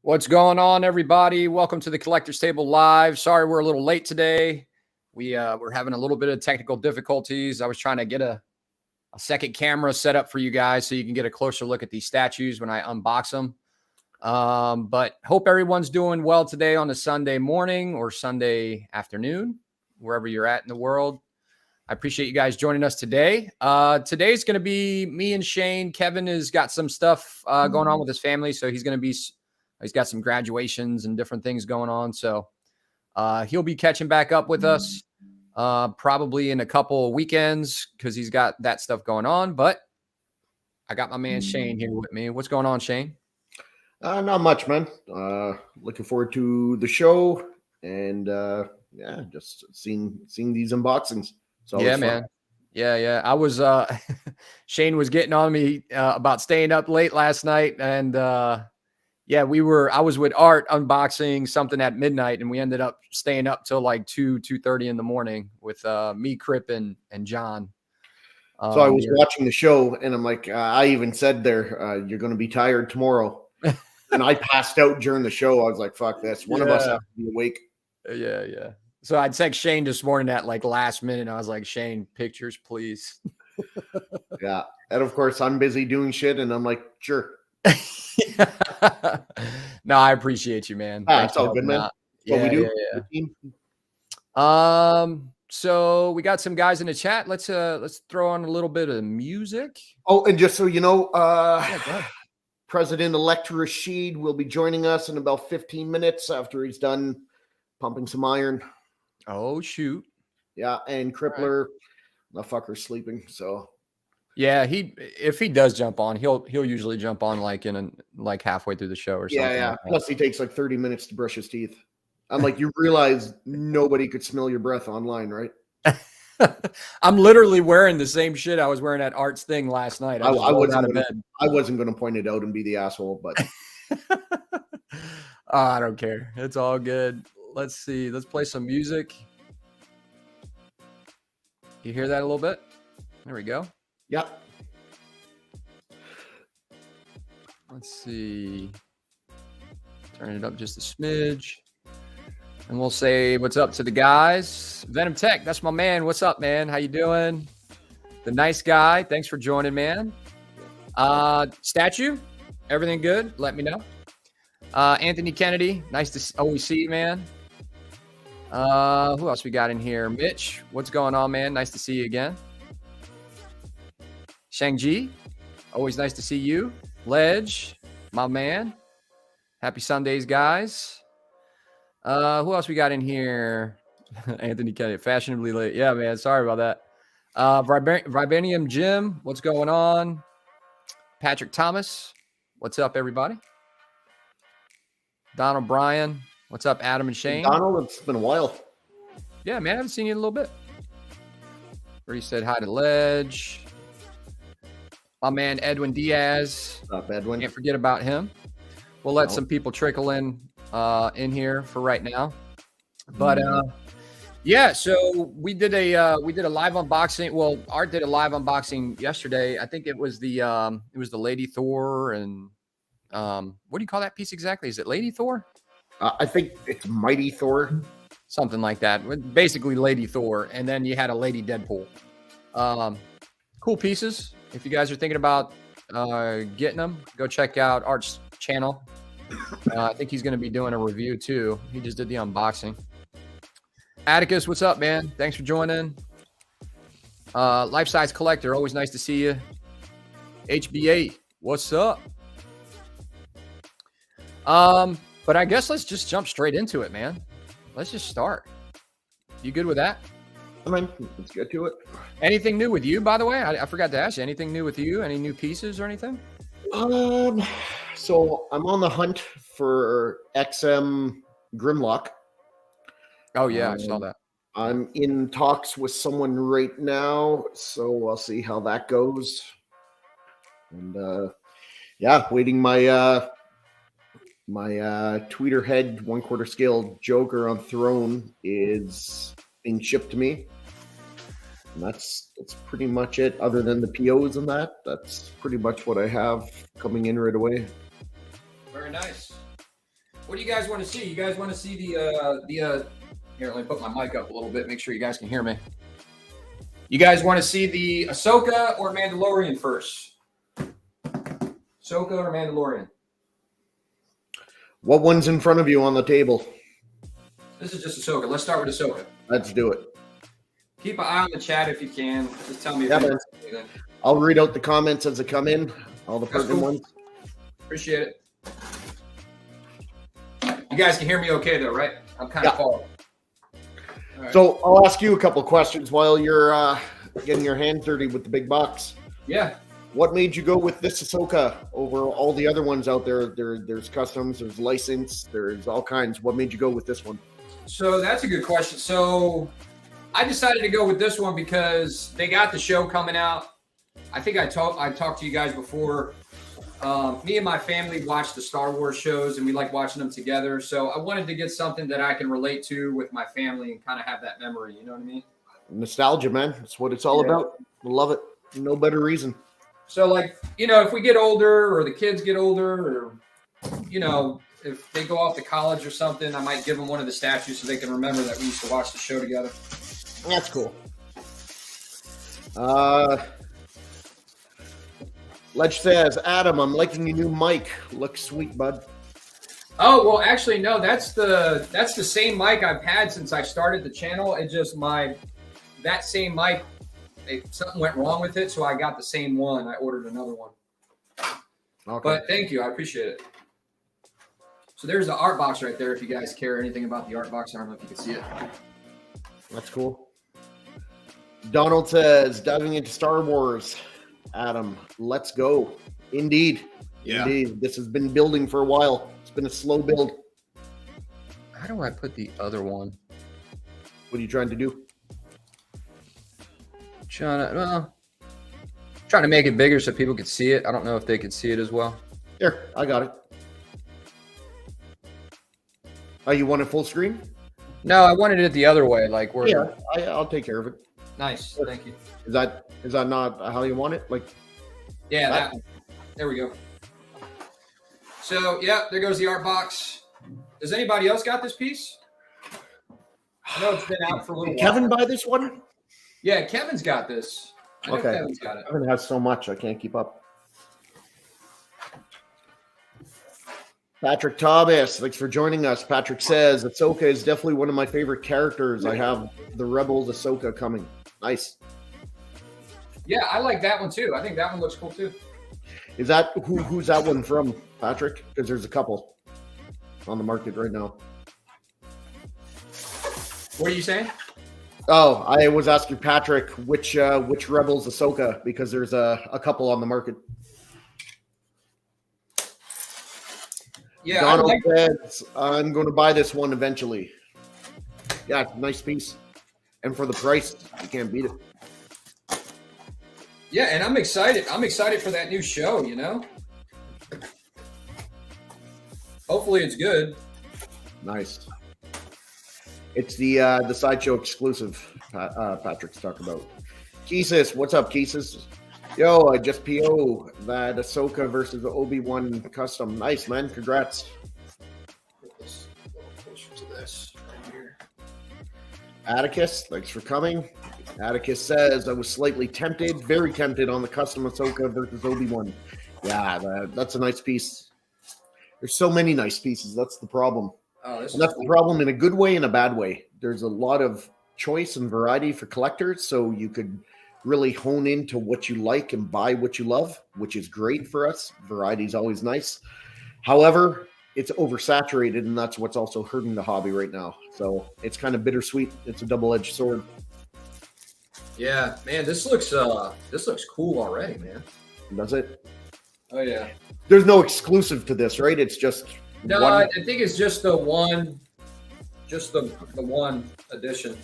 What's going on, everybody? Welcome to the Collector's Table Live. Sorry we're a little late today. We're having a little bit of technical difficulties. I was trying to get a second camera set up for you guys so you can get a closer look at these statues when I unbox them. But hope everyone's doing well today on a Sunday morning or Sunday afternoon, wherever you're at in the world. I appreciate you guys joining us today. Today's going to be me and Shane. Kevin has got some stuff going on with his family, so he's got some graduations and different things going on. So he'll be catching back up with us probably in a couple of weekends because he's got that stuff going on. But I got my man Shane here with me. What's going on, Shane? Not much, man. Looking forward to the show and just seeing these unboxings. So yeah, man. Yeah. I was Shane was getting on me about staying up late last night, and I was with Art unboxing something at midnight, and we ended up staying up till like 2:30 in the morning with me, Crip, and John. So I was watching the show, and I'm like, I even said there, you're going to be tired tomorrow. And I passed out during the show. I was like, fuck this. One of us has to be awake. Yeah. So I'd text Shane this morning at like last minute. I was like, Shane, pictures, please. Yeah. And of course, I'm busy doing shit, and I'm like, sure. No, I appreciate you, man. It's all good, man. What we do. Yeah. So we got some guys in the chat. Let's throw on a little bit of music. Oh, and just so you know, President-elect Rashid will be joining us in about 15 minutes after he's done pumping some iron. Oh, shoot. Yeah, and Crippler, the fucker's sleeping, so. Yeah, if he does jump on, he'll usually jump on like halfway through the show or something. Yeah. Like Plus, he takes like 30 minutes to brush his teeth. I'm like, you realize nobody could smell your breath online, right? I'm literally wearing the same shit I was wearing at Art's thing last night. I wasn't going to point it out and be the asshole, but I don't care. It's all good. Let's see. Let's play some music. You hear that a little bit? There we go. Yeah. Let's see. Turn it up just a smidge. And we'll say what's up to the guys. Venom Tech, that's my man. What's up, man? How you doing? The nice guy. Thanks for joining, man. Statue, everything good? Let me know. Anthony Kennedy, nice to always see you, man. Who else we got in here? Mitch, what's going on, man? Nice to see you again. Shang-Ji, always nice to see you. Ledge, my man. Happy Sundays, guys. Who else we got in here? Anthony Kennedy, fashionably late. Yeah, man. Sorry about that. Vibanium Jim, what's going on? Patrick Thomas, what's up, everybody? Donald Bryan, what's up, Adam and Shane? Donald, it's been a while. Yeah, man. I haven't seen you in a little bit. Already said hi to Ledge. My man, Edwin Diaz. What's up, Edwin? Can't forget about him. We'll let some people trickle in here for right now, but so we did a live unboxing. Well, Art did a live unboxing yesterday. I think it was the Lady Thor, and what do you call that piece exactly? Is it Lady Thor? I think it's Mighty Thor, something like that. Basically Lady Thor, and then you had a Lady Deadpool. Cool pieces. If you guys are thinking about getting them, go check out Art's channel. I think he's going to be doing a review too. He just did the unboxing. Atticus, what's up, man? Thanks for joining. Life Size Collector, always nice to see you. HB8, what's up? But I guess let's just jump straight into it, man. Let's just start. You good with that? I mean, let's get to it. Anything new with you, by the way? I forgot to ask you. Anything new with you? Any new pieces or anything? So I'm on the hunt for XM Grimlock. Oh yeah, I saw that. I'm in talks with someone right now, so I'll see how that goes. And waiting my my tweeter head 1/4 scale Joker on Throne is being shipped to me. And that's pretty much it. Other than the POs and that's pretty much what I have coming in right away. Very nice. What do you guys want to see? You guys want to see the here, let me put my mic up a little bit, make sure you guys can hear me. You guys want to see the Ashoka or Mandalorian first? Ahsoka or Mandalorian? What one's in front of you on the table? This is just Ahsoka. Let's start with Ahsoka. Let's do it. Keep an eye on the chat if you can. Just tell me if Yeah, man. I'll read out the comments as they come in. All the pertinent ones. Appreciate it. You guys can hear me okay, though, right? I'm kind of far. Right. So I'll ask you a couple questions while you're getting your hands dirty with the big box. Yeah. What made you go with this Ahsoka over all the other ones out there? There's customs, there's license, there's all kinds. What made you go with this one? So that's a good question. So I decided to go with this one because they got the show coming out. I think I talked to you guys before. Me and my family watch the Star Wars shows, and we like watching them together. So I wanted to get something that I can relate to with my family and kind of have that memory. You know what I mean? Nostalgia, man. That's what it's all about. I love it. No better reason. So, like, you know, if we get older or the kids get older or, you know, if they go off to college or something, I might give them one of the statues so they can remember that we used to watch the show together. That's cool. Ledge says, Adam, I'm liking your new mic. Looks sweet, bud. Oh, well, actually, no, that's the same mic I've had since I started the channel. It just that same mic, something went wrong with it, so I got the same one. I ordered another one. Okay. But thank you. I appreciate it. So there's the art box right there if you guys care anything about the art box. I don't know if you can see it. That's cool. Donald says, diving into Star Wars. Adam, let's go. Indeed. Yeah. Indeed. This has been building for a while. It's been a slow build. How do I put the other one? What are you trying to do? Trying to make it bigger so people could see it. I don't know if they could see it as well. Here, I got it. Oh, you want it full screen? No, I wanted it the other way. Like where? Yeah, I'll take care of it. Nice, thank you. Is that not how you want it? Like, yeah, that one. There we go. So yeah, there goes the art box. Does anybody else got this piece? I know it's been out for a little while. Kevin buy this one? Yeah, Kevin's got this. I know Kevin's got it. Kevin has so much, I can't keep up. Patrick Thomas, thanks for joining us. Patrick says, Ahsoka is definitely one of my favorite characters. I have the Rebels Ahsoka coming. Nice. Yeah, I like that one too. I think that one looks cool too. Is that who's that one from, Patrick? Because there's a couple on the market right now. What are you saying? Oh, I was asking Patrick which Rebels Ahsoka, because there's a couple on the market. Yeah, Donald says, I'm going to buy this one eventually. Yeah, nice piece. And for the price, you can't beat it. Yeah, and I'm excited. I'm excited for that new show, you know? Hopefully it's good. Nice. It's the Sideshow exclusive Patrick's talking about. Keesus, what's up, Keesus? Yo, I just PO that Ahsoka versus the Obi-Wan custom. Nice, man. Congrats. Get this a little closer to this right here. Atticus, thanks for coming. Atticus says, I was slightly tempted, very tempted on the custom Ahsoka versus Obi-Wan. Yeah, that's a nice piece. There's so many nice pieces. That's the problem. Oh, and that's the problem in a good way and a bad way. There's a lot of choice and variety for collectors, so you could really hone into what you like and buy what you love, which is great for us. Variety is always nice. However, it's oversaturated, and that's what's also hurting the hobby right now. So it's kind of bittersweet. It's a double-edged sword. Yeah, man, this looks cool already, man. Does it? Oh yeah. There's no exclusive to this, right? It's just no. one... I think it's just the one edition.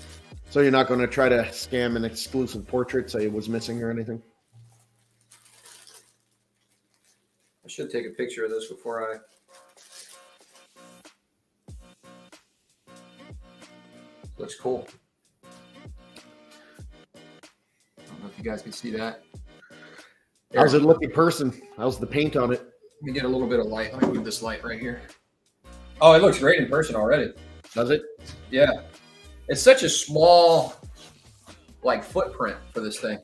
So you're not going to try to scam an exclusive portrait, say it was missing or anything? I should take a picture of this before I... Looks cool. I don't know if you guys can see that. How's it look in person? How's the paint on it? Let me get a little bit of light. Let me move this light right here. Oh, it looks great in person already. Does it? Yeah. It's such a small, like, footprint for this thing.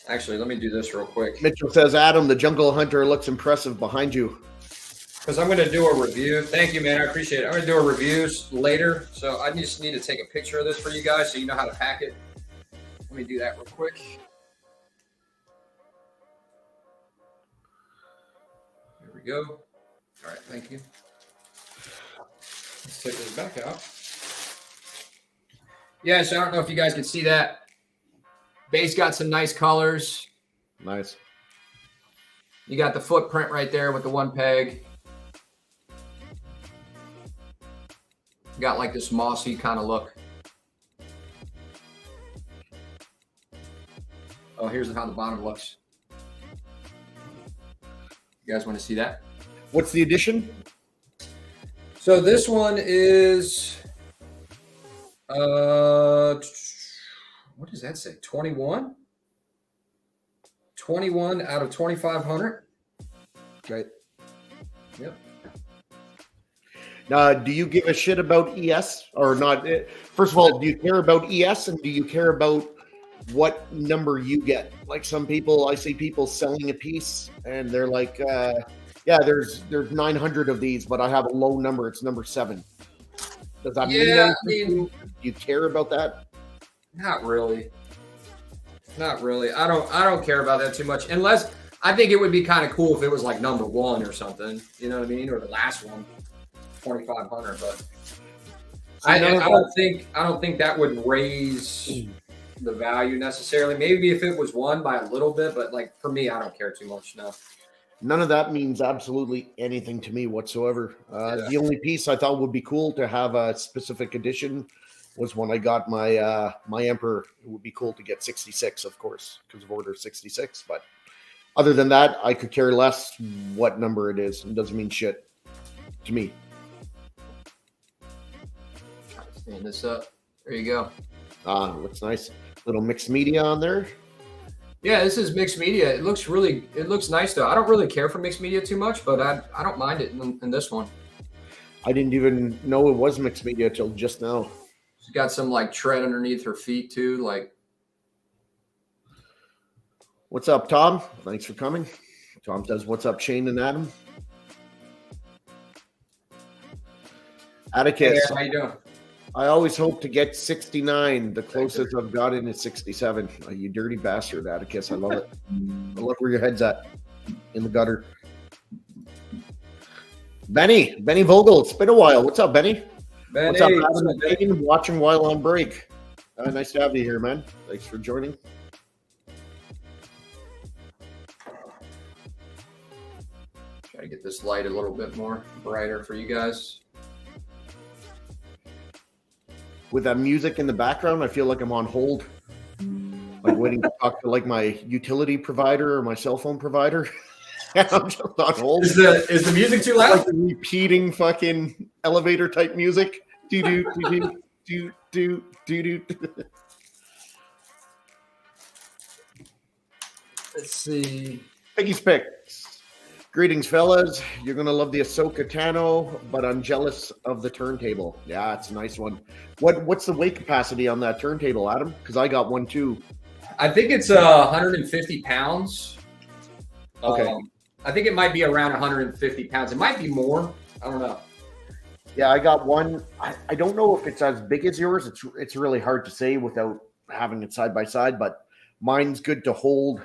Actually, let me do this real quick. Mitchell says, Adam, the Jungle Hunter looks impressive behind you. Because I'm going to do a review. Thank you, man. I appreciate it. I'm going to do a review later. So I just need to take a picture of this for you guys so you know how to pack it. Let me do that real quick. There we go. All right, thank you. Let's take this back out. Yeah, so I don't know if you guys can see that. Base got some nice colors. Nice. You got the footprint right there with the one peg. Got like this mossy kind of look. Oh, here's how the bottom looks. You guys want to see that? What's the edition? So this one is, what does that say? 21? 21 out of 2,500. Right. Yep. Do you give a shit about ES or not? First of all, do you care about ES and do you care about what number you get? Like some people, I see people selling a piece and they're like, yeah, there's 900 of these, but I have a low number. It's number 7. Does that mean anything? Do you care about that? Not really. Not really. I don't care about that too much. Unless I think it would be kind of cool if it was like number 1 or something. You know what I mean? Or the last one, 2,500. But I don't think that would raise the value necessarily. Maybe if it was 1 by a little bit, but like for me, I don't care too much. No. None of that means absolutely anything to me whatsoever. The only piece I thought would be cool to have a specific edition was when I got my my Emperor. It would be cool to get 66, of course, because of Order 66. But other than that, I could care less what number it is. It doesn't mean shit to me. Stand this up. There you go. Looks nice. Little mixed media on there. Yeah, this is mixed media. It looks nice though. I don't really care for mixed media too much, but I don't mind it in this one. I didn't even know it was mixed media till just now. She's got some like tread underneath her feet too. Like, what's up, Tom? Thanks for coming. Tom says, "What's up, Shane and Adam?" Atticus, hey, how you doing? I always hope to get 69. The closest I've gotten is 67. You dirty bastard, Atticus. I love it. I love where your head's at. In the gutter. Benny Vogel. It's been a while. What's up, Benny? What's up, Adam? Watching while on break. Nice to have you here, man. Thanks for joining. Try to get this light a little bit more brighter for you guys. With that music in the background, I feel like I'm on hold, like waiting to talk to like my utility provider or my cell phone provider. I'm just on hold. Is the music too loud? Like the repeating fucking elevator type music. Do do do do do do do. Let's see. Piggy's picks. Greetings, fellas. You're going to love the Ahsoka Tano, but I'm jealous of the turntable. Yeah, it's a nice one. What's the weight capacity on that turntable, Adam? Because I got one too. I think it's 150 pounds. Okay. I think it might be around 150 pounds. It might be more. I don't know. Yeah, I got one. I don't know if it's as big as yours. It's really hard to say without having it side by side, but mine's good to hold.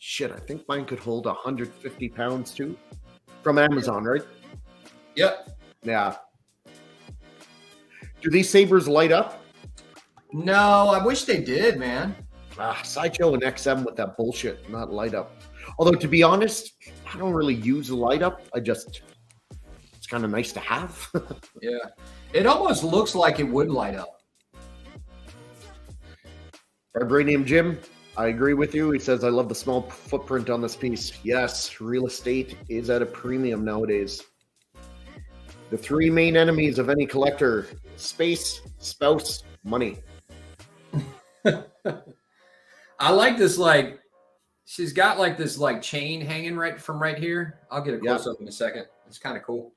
Shit, I think mine could hold 150 pounds too. From Amazon, right? Yep. Yeah. Do these sabers light up? No, I wish they did, man. Sideshow and XM with that bullshit, not light up. Although, to be honest, I don't really use the light up. It's kind of nice to have. Yeah. It almost looks like it would light up. Vibranium Jim, I agree with you. He says, I love the small footprint on this piece. Yes, real estate is at a premium nowadays. The 3 main enemies of any collector: space, spouse, money. I like this, like, She's got like this like chain hanging right here. I'll get a close up in a second. It's kind of cool.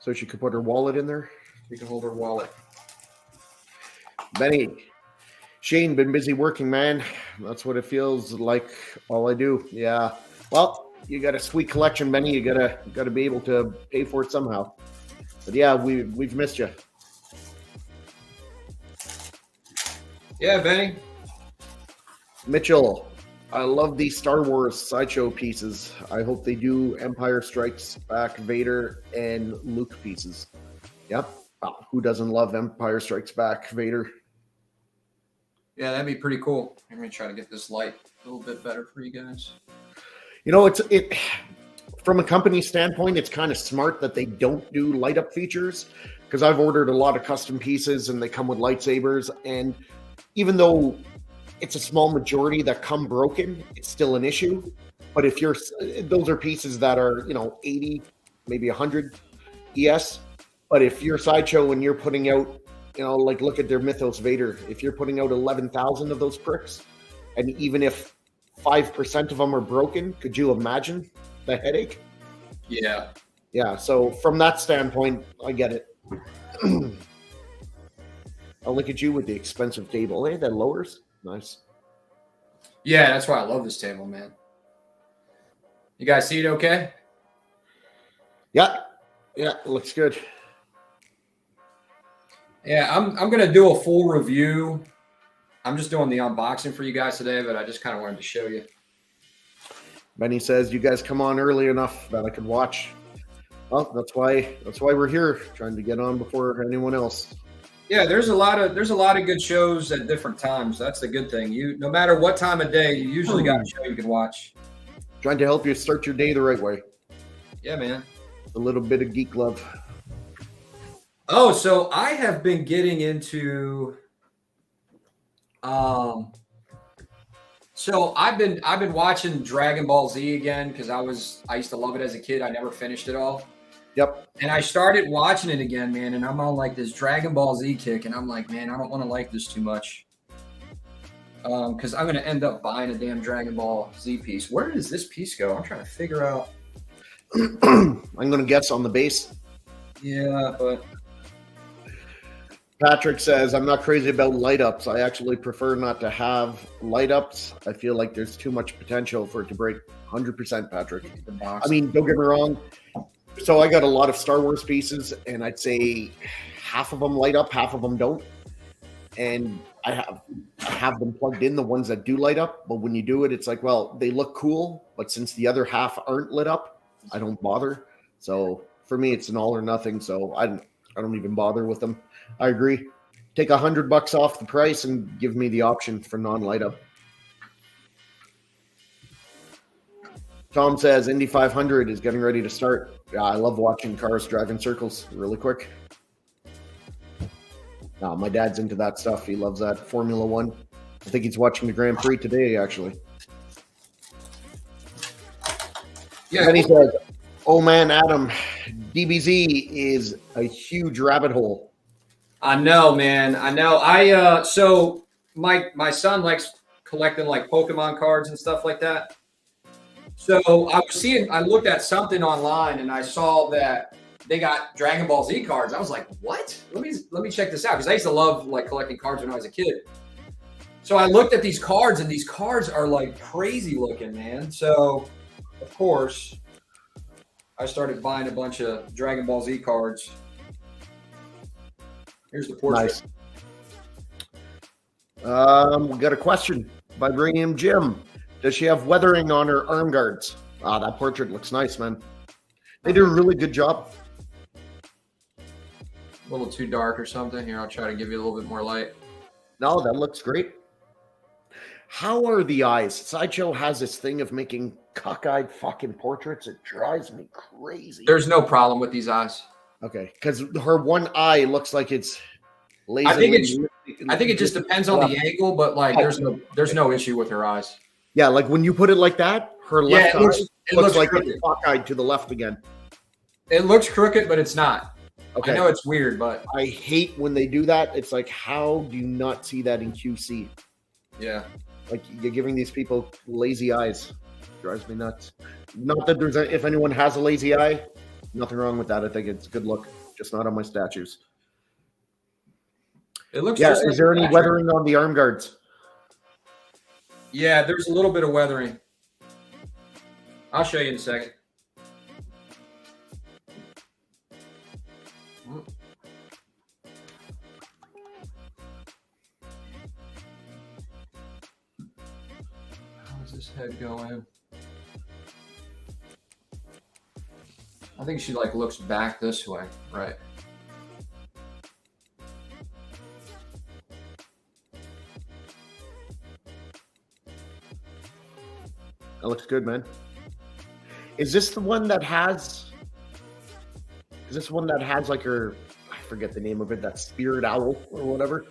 So she could put her wallet in there. You can hold her wallet. Benny, Shane, been busy working, man. That's what it feels like. All I do. Yeah. Well, you got a sweet collection, Benny. You gotta be able to pay for it somehow. But yeah, we've missed you. Yeah, Benny. Mitchell, I love these Star Wars Sideshow pieces. I hope they do Empire Strikes Back Vader and Luke pieces. Yep. Wow. Who doesn't love Empire Strikes Back Vader? Yeah, that'd be pretty cool. Let me try to get this light a little bit better for you guys. You know, it from a company standpoint, it's kind of smart that they don't do light up features, because I've ordered a lot of custom pieces and they come with lightsabers, and even though it's a small majority that come broken, it's still an issue. But if those are pieces that are, 80, maybe 100 ES. But if you're Sideshow and you're putting out, like look at their Mythos Vader, if you're putting out 11,000 of those pricks, and even if 5% of them are broken, could you imagine the headache? Yeah. Yeah. So from that standpoint, I get it. I'll look at you with the expensive table. Hey, that lowers. Nice. Yeah, that's why I love this table, man. You guys see it okay? Yeah. Yeah, it looks good. Yeah, I'm gonna do a full review. I'm just doing the unboxing for you guys today, but I just kind of wanted to show you. Benny says you guys come on early enough that I could watch. Well, that's why we're here, trying to get on before anyone else. Yeah, there's a lot of good shows at different times. That's the good thing. No matter what time of day, you usually got a show you can watch. Trying to help you start your day the right way. Yeah, man. A little bit of geek love. Oh, so I have been getting into so I've been watching Dragon Ball Z again because I used to love it as a kid. I never finished it all. Yep. And I started watching it again, man, and I'm on like this Dragon Ball Z kick, and I'm like, man, I don't want to like this too much. Because I'm going to end up buying a damn Dragon Ball Z piece. Where does this piece go? I'm trying to figure out. I'm going to guess on the base. Yeah, but Patrick says, I'm not crazy about light ups. I actually prefer not to have light ups. I feel like there's too much potential for it to break. 100%, Patrick. I mean, don't get me wrong. So I got a lot of Star Wars pieces, and I'd say half of them light up, half of them don't. And I have them plugged in, the ones that do light up. But when you do it, it's like, well, they look cool, but since the other half aren't lit up, I don't bother. So for me, it's an all or nothing. So I don't even bother with them. I agree. Take $100 off the price and give me the option for non-light up. Tom says Indy 500 is getting ready to start. Yeah, I love watching cars drive in circles really quick. My dad's into that stuff. He loves that. Formula One. I think he's watching the Grand Prix today, actually. yeah, And he says, oh man, Adam, DBZ is a huge rabbit hole. I know, man. I know. So my son likes collecting like Pokemon cards and stuff like that. So I looked at something online and I saw that they got Dragon Ball Z cards. I was like, what? Let me check this out. Because I used to love like collecting cards when I was a kid. So I looked at these cards and these cards are like crazy looking, man. So of course I started buying a bunch of Dragon Ball Z cards. Here's the portrait. Nice. We got a question. Vibranium Jim. Does she have weathering on her arm guards? That portrait looks nice, man. They do a really good job. A little too dark or something. Here, I'll try to give you a little bit more light. No, that looks great. How are the eyes? Sideshow has this thing of making cockeyed fucking portraits. It drives me crazy. There's no problem with these eyes. Okay, because her one eye looks like it's lazy. I think it just depends on the angle, but like there's no issue with her eyes. Yeah, like when you put it like that, her left eye looks like crooked. it's cockeyed to the left again. It looks crooked, but it's not. Okay. I know it's weird, but I hate when they do that. It's like, how do you not see that in QC? Yeah. Like, you're giving these people lazy eyes. Drives me nuts. Not that if anyone has a lazy eye, nothing wrong with that. I think it's a good look, just not on my statues. It looks. Yeah. Just Is there any weathering on the arm guards? Yeah, there's a little bit of weathering. I'll show you in a second. How's this head going? I think she like looks back this way, right? That looks good, man. Is this the one that has? Is this one that has like her? I forget the name of it. That spirit owl or whatever.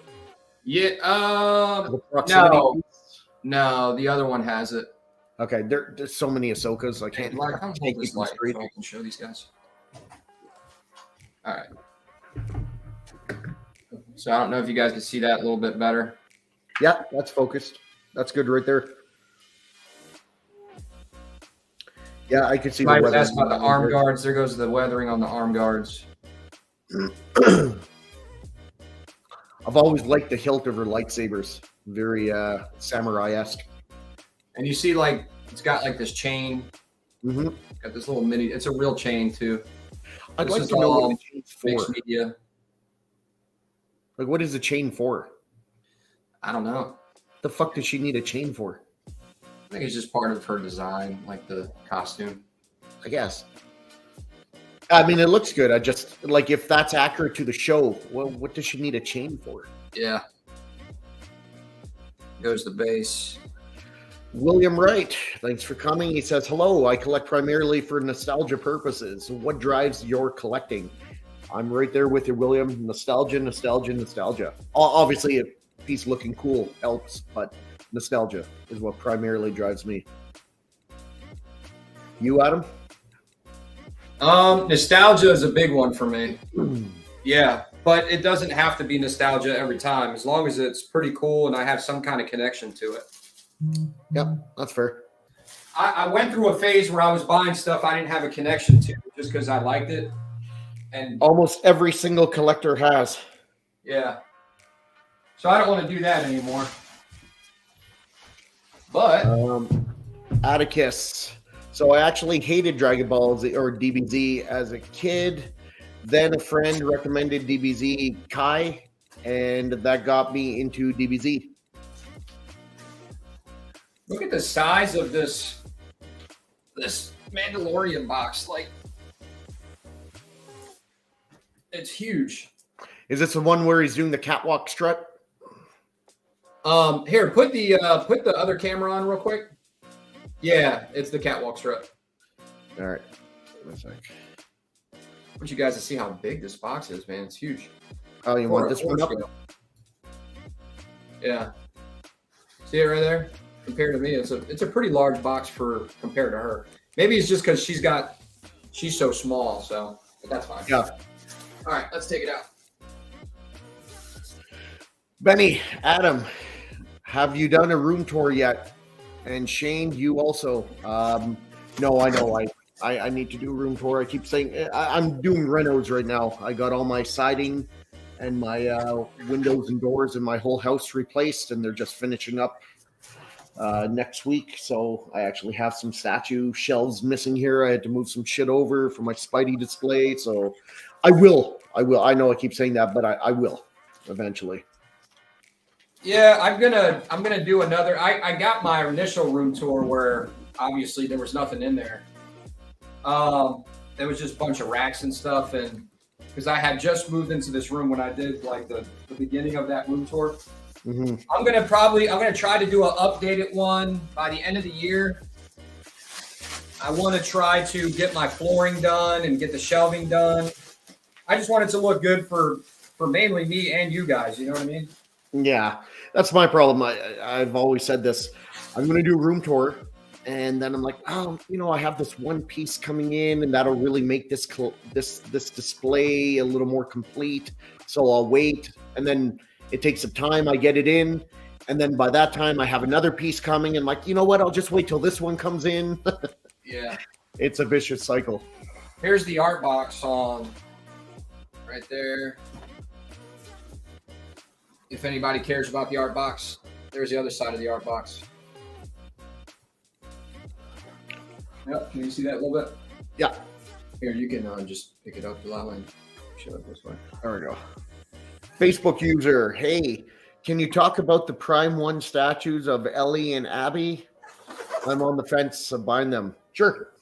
Yeah. No. No, the other one has it. Okay, there's so many Ahsokas. I can't. Like, I'm take this these light straight. so I can show these guys. All right. So I don't know if you guys can see that a little bit better. Yeah, that's focused. That's good right there. Yeah, I can see. Right, that's about the arm guards. There goes the weathering on the arm guards. I've always liked the hilt of her lightsabers. Very samurai-esque. And you see, like, it's got like this chain. Mm-hmm. Got this little mini. It's a real chain too. I'd This like is to know all what the chain's mixed for. media. Like, what is the chain for? I don't know. The fuck does she need a chain for? I think it's just part of her design, like the costume. I guess. I mean, it looks good. I just like if that's accurate to the show. Well, what does she need a chain for? Yeah. Goes the base. William Wright, thanks for coming. He says, hello, I collect primarily for nostalgia purposes. What drives your collecting? I'm right there with you, William. Nostalgia, nostalgia, nostalgia. Obviously, a piece looking cool helps, but nostalgia is what primarily drives me. You, Adam? Nostalgia is a big one for me. Yeah, but it doesn't have to be nostalgia every time, as long as it's pretty cool and I have some kind of connection to it. Yep, that's fair. I went through a phase where I was buying stuff I didn't have a connection to just because I liked it. And almost every single collector has. Yeah. So I don't want to do that anymore. But Atticus. So I actually hated Dragon Ball Z or DBZ as a kid. Then a friend recommended DBZ Kai, and that got me into DBZ. look at the size of this Mandalorian box. Like, it's huge. Is this the one where he's doing the catwalk strut? Here, put the other camera on real quick. Yeah, it's the catwalk strut. All right. One sec. I want you guys to see how big this box is, man. It's huge. Oh, you want this one up? Yeah. See it right there? Compared to me, it's a pretty large box for compared to her. Maybe it's just because she's so small, so but that's fine. Yeah. All right, let's take it out. Benny, Adam, have you done a room tour yet? And Shane, you also. No, I know. I need to do a room tour. I keep saying I'm doing renos right now. I got all my siding and my windows and doors in my whole house replaced, and they're just finishing up next week. So I actually have some statue shelves missing here. I had to move some shit over for my Spidey display. So I will. I know I keep saying that, but I will eventually. Yeah, I'm gonna do another. I got my initial room tour where obviously there was nothing in there. There was just a bunch of racks and stuff, and because I had just moved into this room when I did like the beginning of that room tour. Mm-hmm. I'm gonna try to do an updated one by the end of the year. I want to try to get my flooring done and get the shelving done. I just want it to look good for mainly me and you guys. You know what I mean? Yeah, that's my problem. I've always said this. I'm going to do a room tour, and then I'm like, oh, I have this one piece coming in, and that'll really make this display a little more complete. So I'll wait, and then it takes some time. I get it in, And then by that time, I have another piece coming, and like, you know what? I'll just wait till this one comes in. Yeah. It's a vicious cycle. Here's the art box on right there. If anybody cares about the art box, there's the other side of the art box. Yep. Can you see that a little bit? Yeah. Here, you can just pick it up that way. Show it this way. There we go. Facebook user, hey, can you talk about the Prime 1 statues of Ellie and Abby? I'm on the fence of buying them. Sure.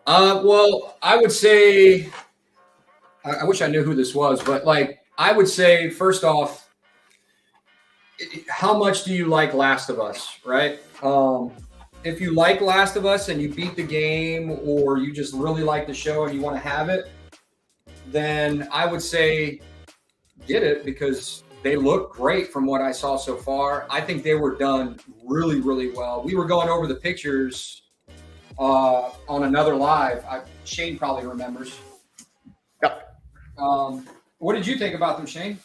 Well, I would say, I wish I knew who this was, but like, I would say, first off, how much do you like Last of Us, right? If you like Last of Us and you beat the game, or you just really like the show and you want to have it, then I would say get it, because they look great from what I saw so far. I think they were done really, really well. We were going over the pictures on another live. Shane probably remembers. Yep. What did you think about them, Shane?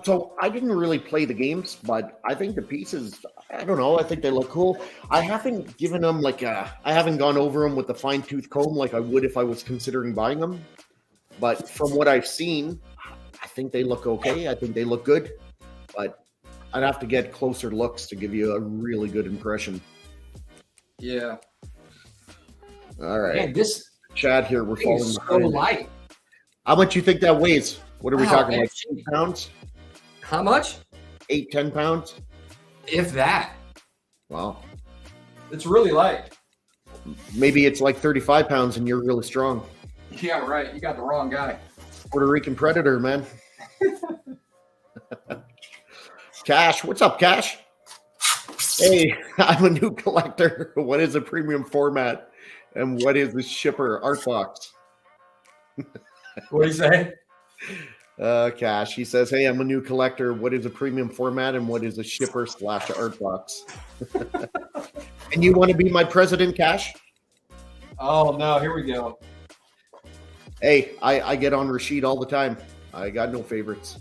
So I didn't really play the games, but I think the pieces, I don't know, I think they look cool. I haven't given them I haven't gone over them with the fine tooth comb like I would if I was considering buying them. But from what I've seen, I think they look okay. I think they look good, but I'd have to get closer looks to give you a really good impression. Yeah. All right. Man, this Chad here, we're falling is so behind. light. How much you think that weighs? What are we talking, like 8 pounds? How much? 8-10 pounds? If that. Wow. It's really light. Maybe it's like 35 pounds and you're really strong. Yeah, right. You got the wrong guy. Puerto Rican Predator, man. Cash, what's up, Cash? Hey, I'm a new collector. What is a premium format? And what is the shipper art box? What do you say? Cash, he says, hey, I'm a new collector. What is a premium format and what is a shipper / art box? And you want to be my president, Cash? Oh, no. Here we go. Hey, I get on Rashid all the time. I got no favorites.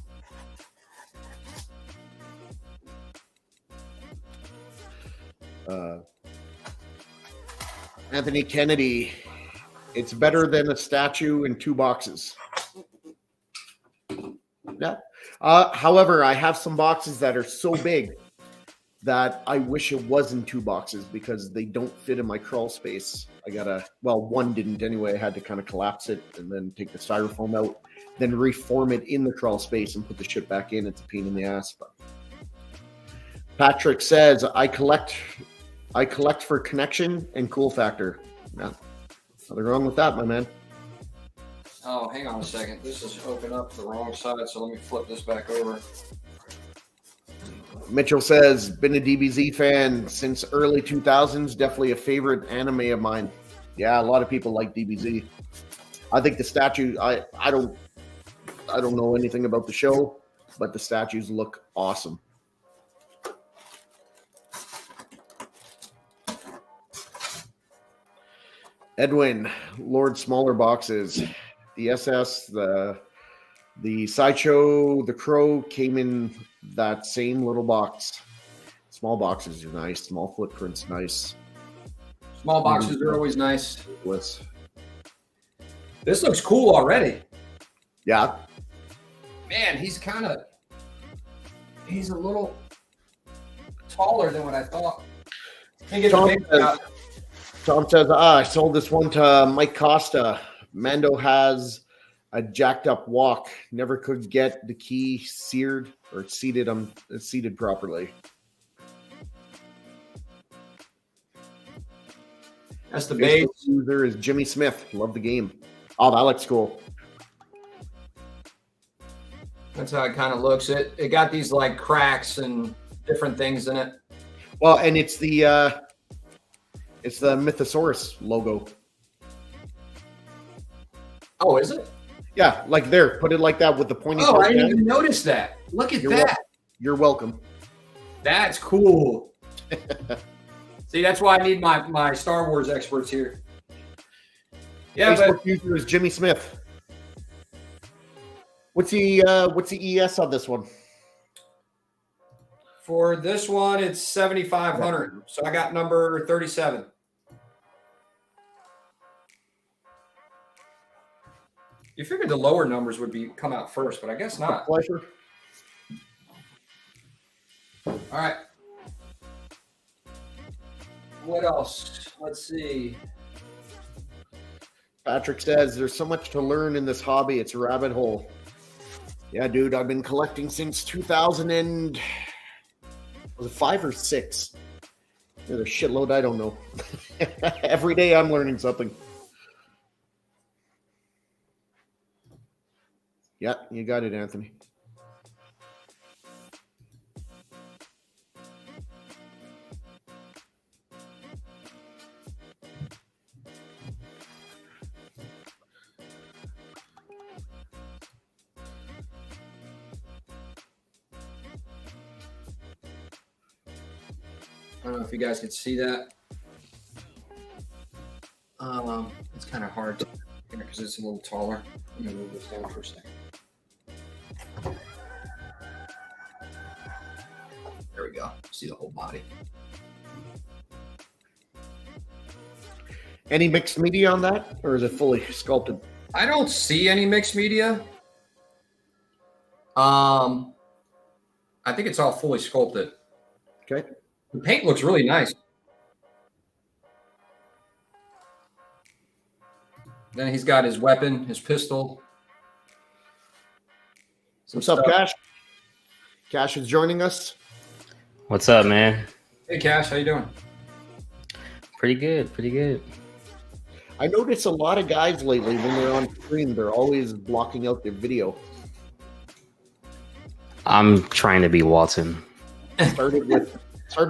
Anthony Kennedy, it's better than a statue in 2 boxes. Yeah. However, I have some boxes that are so big that I wish it was in 2 boxes because they don't fit in my crawl space. One didn't anyway. I had to kind of collapse it and then take the styrofoam out, then reform it in the crawl space and put the shit back in. It's a pain in the ass. But Patrick says, I collect for connection and cool factor. Yeah, nothing wrong with that, my man. Oh, hang on a second. This is open up the wrong side, so let me flip this back over. Mitchell says, been a DBZ fan since early 2000s. Definitely a favorite anime of mine. Yeah, a lot of people like DBZ. I think the statue, I don't know anything about the show, but the statues look awesome. Edwin, Lord Smaller Boxes. The SS, the Sideshow, the Crow came in that same little box. Small boxes are nice. Small footprints nice. Small boxes are always nice. This looks cool already. Yeah. Man, he's a little taller than what I thought. Tom says, I sold this one to Mike Costa. Mando has a jacked up walk. Never could get the key seated properly. That's the base. User is Jimmy Smith. Love the game. Oh, that looks cool. That's how it kind of looks. It got these like cracks and different things in it. Well, and it's the Mythosaurus logo. Oh, is it? Yeah, like there. Put it like that with the pointy. Oh, I didn't even notice that. Look at that. You're welcome. That's cool. See, that's why I need my Star Wars experts here. Yeah, Facebook user is Jimmy Smith. What's the ES on this one? For this one, it's 7,500. So I got number 37. You figured the lower numbers would come out first, but I guess not. Pleasure. All right. What else? Let's see. Patrick says there's so much to learn in this hobby. It's a rabbit hole. Yeah, dude, I've been collecting since 2000 and was it 5 or 6? There's a shitload I don't know. Every day I'm learning something. Yeah, you got it, Anthony. I don't know if you guys can see that. It's kind of hard to because it's a little taller. I'm gonna move this down for a second. There we go. See the whole body. Any mixed media on that, or is it fully sculpted? I don't see any mixed media. I think it's all fully sculpted. Okay. The paint looks really nice. Then he's got his weapon, his pistol. What's up, Cash? Cash is joining us. What's up, man? Hey, Cash, how you doing? Pretty good, pretty good. I notice a lot of guys lately when they're on screen, they're always blocking out their video. I'm trying to be Walton. Started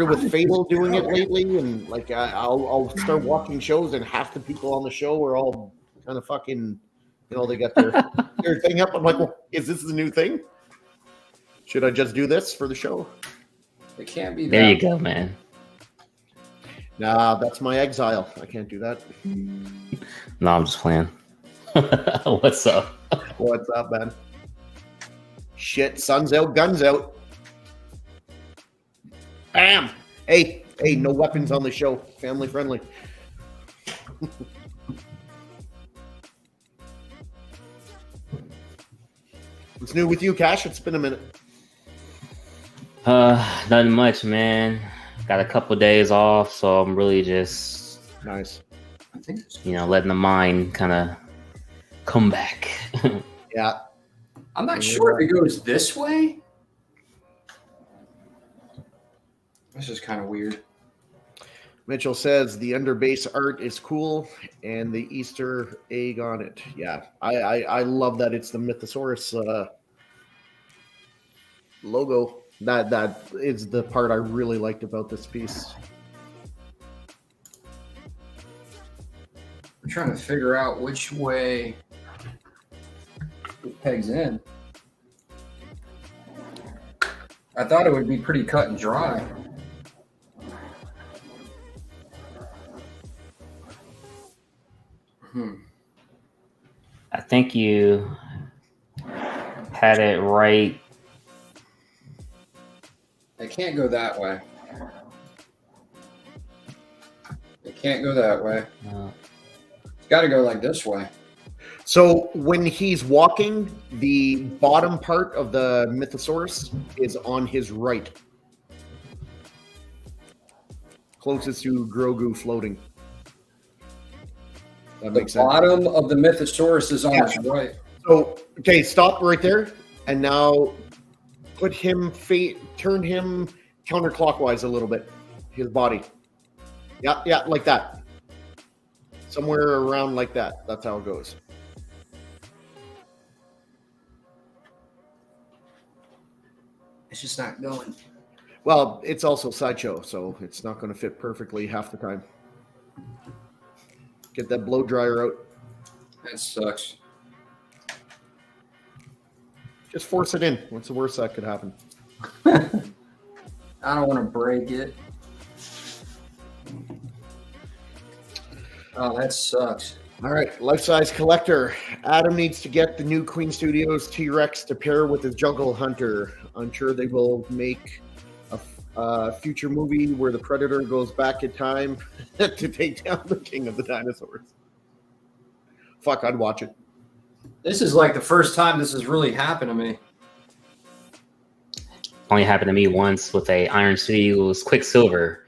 with Fatal doing it lately, and like I'll start watching shows, and half the people on the show are all kind of fucking, they got their thing up. I'm like, well, is this the new thing? Should I just do this for the show? It can't be that. There you go, man. Nah, that's my exile. I can't do that. No, I'm just playing. What's up? What's up, man? Shit, sun's out, guns out. Bam! Hey, no weapons on the show. Family friendly. What's new with you, Cash? It's been a minute. Nothing much, man. Got a couple days off, so I'm really just Nice. I think letting the mind kind of come back. Yeah. I'm not sure if it goes this way. This is kind of weird. Mitchell says the underbase art is cool and the Easter egg on it. Yeah, I love that it's the Mythosaurus logo. That is the part I really liked about this piece. I'm trying to figure out which way it pegs in. I thought it would be pretty cut and dry. I think you had it right. It can't go that way. It can't go that way. It's got to go like this way. So when he's walking, the bottom part of the Mythosaurus is on his right. Closest to Grogu floating. That makes sense. The bottom of the Mythosaurus is on his right. So, okay, stop right there. And now put him, turn him counterclockwise a little bit. His body. Yeah, like that. Somewhere around like that. That's how it goes. It's just not going. Well, it's also Sideshow, so it's not going to fit perfectly half the time. Get that blow dryer out. That sucks. Just force it in. What's the worst that could happen? I don't want to break it. Oh, that sucks. All right, life-size collector. Adam needs to get the new Queen Studios T-Rex to pair with his Jungle Hunter. I'm sure they will make a future movie where the Predator goes back in time to take down the king of the dinosaurs. Fuck, I'd watch it. This is like the first time this has really happened to me. Only happened to me once with a Iron City. It was Quicksilver,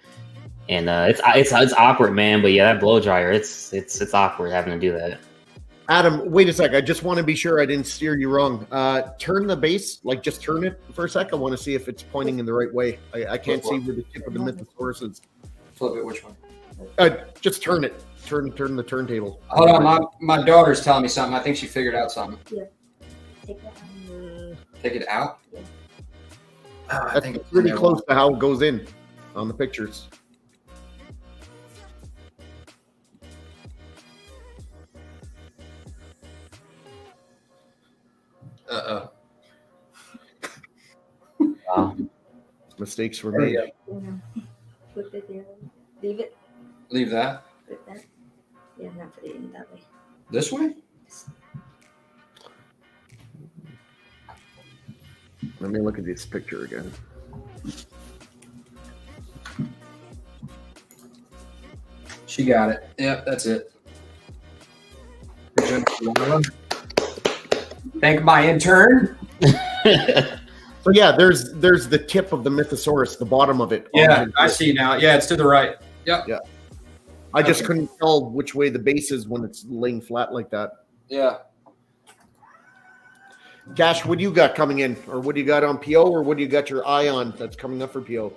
and it's awkward, man. But yeah, that blow dryer, it's awkward having to do that. Adam, wait a sec. I just want to be sure I didn't steer you wrong. Turn the base, like just turn it for a sec. I want to see if it's pointing in the right way. I can't see where the tip of the Mythosaurus is. Flip it, which one? Just turn it. Turn the turntable. Hold on, my daughter's telling me something. I think she figured out something. Yeah. Take that out. Take it out? Yeah. I That's think it's pretty in there. close to how it goes in on the pictures. Uh-oh. Wow. Mistakes were There you made. go. Yeah. Flip it the other way. Leave it. Leave that. Flip that. Yeah, not put it in that way. This way? Let me look at this picture again. She got it. Yep, that's it. Thank my intern. So yeah, there's the tip of the Mythosaurus, the bottom of it. Yeah, I see now. Yeah, it's to the right. Yep. Yeah. I just Okay. couldn't tell which way the base is when it's laying flat like that. Yeah. Cash, what do you got coming in? Or what do you got on PO? Or what do you got your eye on that's coming up for PO?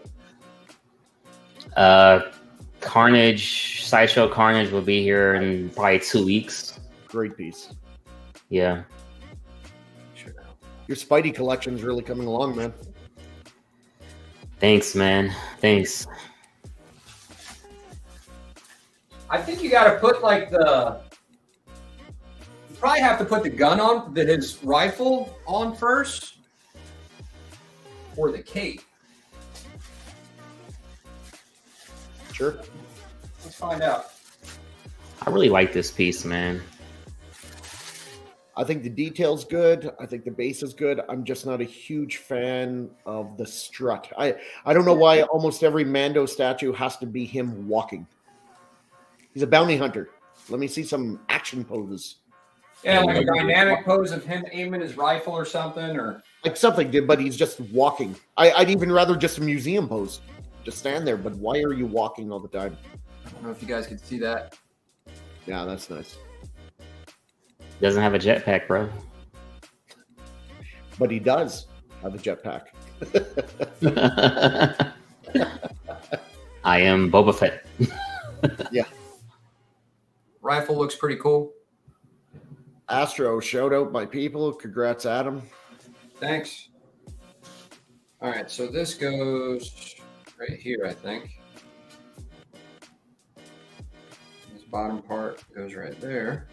Carnage, Sideshow Carnage will be here in probably 2 weeks. Great piece. Yeah. Your Spidey collection is really coming along, man. Thanks, man. Thanks. I think you got to put like you probably have to put the gun on, his rifle on first, or the cape. Sure. Let's find out. I really like this piece, man. I think the detail's good. I think the base is good. I'm just not a huge fan of the strut. I don't know why almost every Mando statue has to be him walking. He's a bounty hunter. Let me see some action poses. Yeah, like a dynamic pose of him aiming his rifle or something, or Like something, but he's just walking. I'd even rather just a museum pose. Just stand there, but why are you walking all the time? I don't know if you guys can see that. Yeah, that's nice. Doesn't have a jetpack, bro. But he does have a jetpack. I am Boba Fett. Rifle looks pretty cool. Astro, shout out my people. Congrats, Adam. Thanks. All right, so this goes right here, I think. This bottom part goes right there.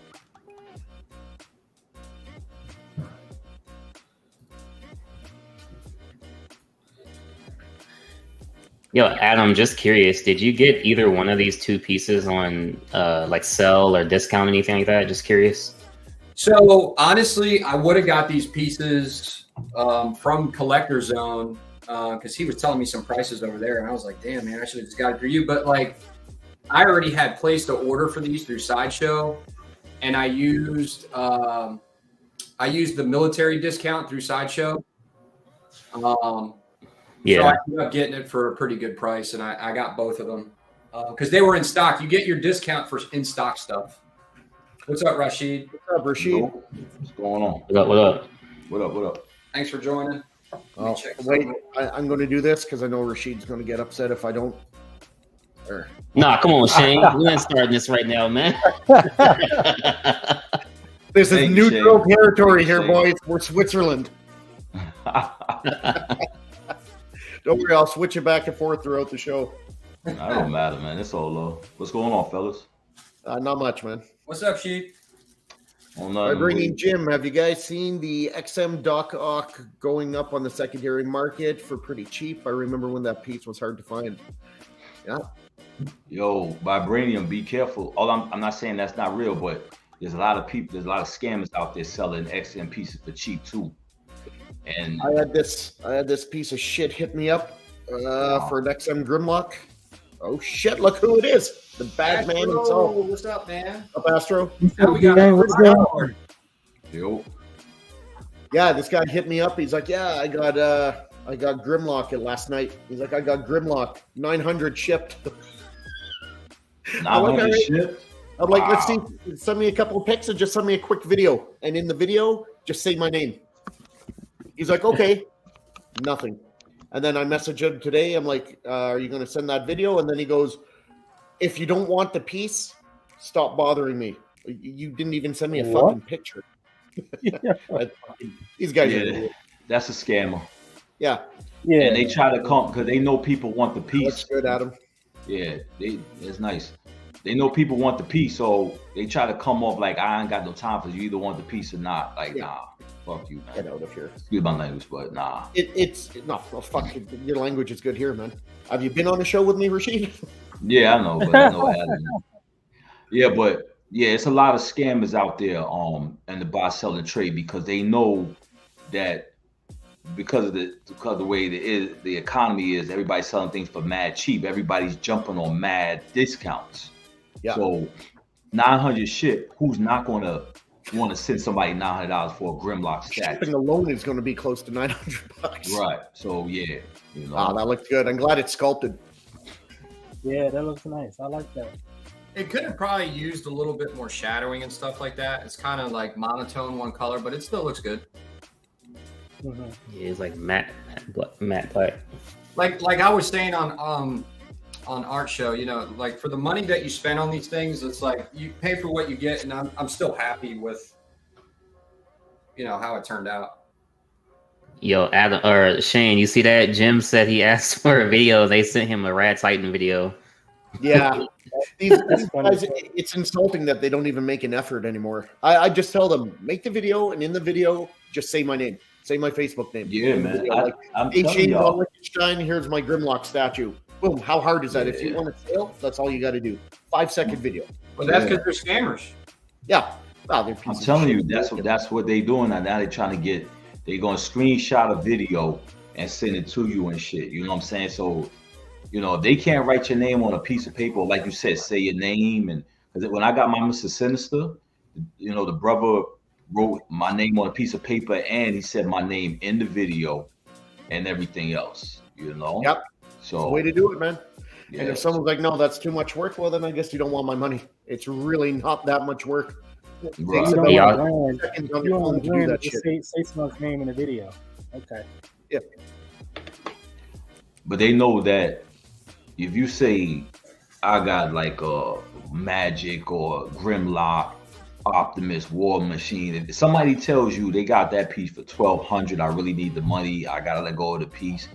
Yo, Adam, just curious, did you get either one of these two pieces on like sell or discount, anything like that? Just curious. So honestly, I would have got these pieces from Collector Zone because he was telling me some prices over there, and I was like, "Damn, man, I should have just got it for you." But like, I already had placed an order for these through Sideshow, and I used the military discount through Sideshow. Yeah. So I ended up getting it for a pretty good price, and I got both of them because they were in stock. You get your discount for in stock stuff. What's up, Rashid? What's up, Rashid? What's going on? What up? What up? What up? What up? Thanks for joining. Oh, check wait, something. I'm going to do this because I know Rashid's going to get upset if I don't. There. Nah, come on, Shane. We ain't starting this right now, man. This is Thank you, neutral Shane. territory here, Shane. boys. We're Switzerland. Don't worry, I'll switch it back and forth throughout the show. I don't matter, man. It's all low. What's going on, fellas? Not much, man. What's up, Sheep? On By bringing Jim, have you guys seen the XM Doc Ock going up on the secondary market for pretty cheap? I remember when that piece was hard to find. Yeah. Yo, Vibranium, be careful. I'm not saying that's not real, but there's a lot of people, there's a lot of scammers out there selling XM pieces for cheap too. And I had this piece of shit hit me up. For an XM Grimlock. Oh shit! Look who it is. The bad man himself. What's up, man? Up, Astro. Now we got Yo. Yeah, this guy hit me up. He's like, "Yeah, I got Grimlock it last night." He's like, "I got Grimlock 900 shipped." 900 shipped. I'm like, "Let's see. Send me a couple of pics and just send me a quick video. And in the video, just say my name." He's like, "Okay." Nothing. And then I message him today. I'm like, "Are you going to send that video?" And then he goes, "If you don't want the piece, stop bothering me. You didn't even send me a fucking picture." These guys are that's a scammer. Yeah. And they try to come because they know people want the piece. That's good, Adam. Yeah, it's nice. They know people want the piece, so they try to come off like, I ain't got no time for you. You either want the piece or not. Like, nah, fuck you, man. Get out of here. Excuse my language, but nah. Fuck it. Your language is good here, man. Have you been on a show with me, Rashid? Yeah, I know, but I know Adam. Yeah, but yeah, it's a lot of scammers out there in the buy, sell, and trade because they know that because of the way the economy is, everybody's selling things for mad cheap. Everybody's jumping on mad discounts. Yeah. So 900 ship, who's not going to want to send somebody $900 for a Grimlock statue? Shipping alone is going to be close to $900. Right. So yeah, you know. That looks good. I'm glad it's sculpted. Yeah, that looks nice. I like that. It could have probably used a little bit more shadowing and stuff like that. It's kind of like monotone one color, but it still looks good. Mm-hmm. Yeah, it's like matte black. Like I was saying on Art Show, you know, like for the money that you spend on these things, it's like you pay for what you get, and I'm still happy with, you know, how it turned out. Yo, Adam or Shane, you see that? Jim said he asked for a video. They sent him a Rad Titan video. Yeah. These guys, it's insulting that they don't even make an effort anymore. I just tell them, make the video, and in the video, just say my name. Say my Facebook name. Yeah, man. I'm hey, telling Shane y'all. Lichtenstein, here's my Grimlock statue. Boom. How hard is that? If you want to sale, that's all you got to do. 5-second video. Well, that's because they're scammers. Yeah. I'm telling you, that's what they're doing. Now they're trying to they're going to screenshot a video and send it to you and shit. You know what I'm saying? So, you know, if they can't write your name on a piece of paper, like you said, say your name. And because when I got my Mr. Sinister, you know, the brother wrote my name on a piece of paper and he said my name in the video and everything else, you know? Yep. So it's the way to do it, man. Yeah. And if someone's like, no, that's too much work, well, then I guess you don't want my money. It's really not that much work. Right. You Seconds on you your phone don't to do that shit. say someone's name in the video. Okay. Yeah. But they know that if you say I got like a Magic or Grimlock, Optimus, War Machine, if somebody tells you they got that piece for $1,200, I really need the money, I gotta let go of the piece.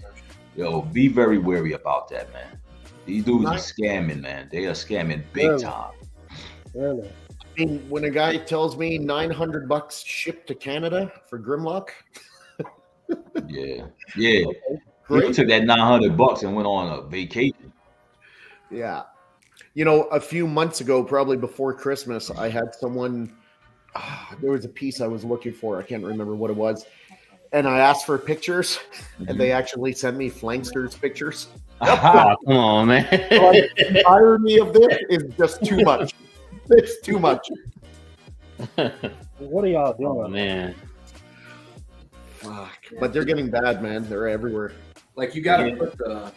Yo, be very wary about that, man. These dudes are scamming, man. They are scamming big time. Really? I mean, when a guy tells me $900 shipped to Canada for Grimlock. Yeah. Okay, He took that $900 and went on a vacation. Yeah. You know, a few months ago, probably before Christmas, I had someone, there was a piece I was looking for. I can't remember what it was. And I asked for pictures, and they actually sent me Flankster's pictures. Oh, come on, man. Like, the irony of this is just too much. It's too much. What are y'all doing? Oh, man. Fuck. But they're getting bad, man. They're everywhere. Like you gotta put the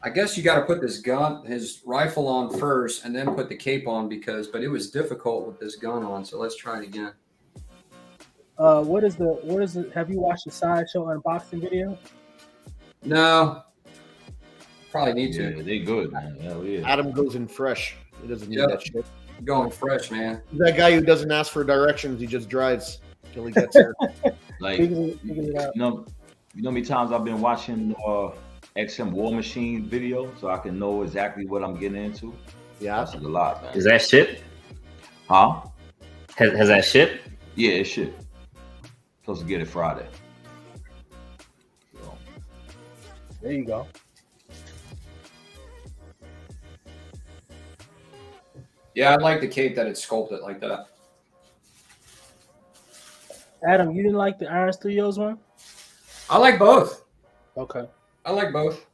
I guess you got to put his rifle on first and then put the cape on but it was difficult with this gun on. So let's try it again. What is the have you watched the Sideshow unboxing video? No. Probably need to. Yeah, they good, man. Hell yeah. Adam goes in fresh. He doesn't need that shit. Going fresh, man. He's that guy who doesn't ask for directions. He just drives till he gets there. Like, you know how many times I've been watching XM War Machine video so I can know exactly what I'm getting into? Yeah. That's a lot, man. Is that shipped? Huh? Has that shipped? Yeah, it should. Supposed to get it Friday. So. There you go. Yeah, I like the cape that it's sculpted like that. Adam, you didn't like the Iron Studios one? I like both. Okay. I like both.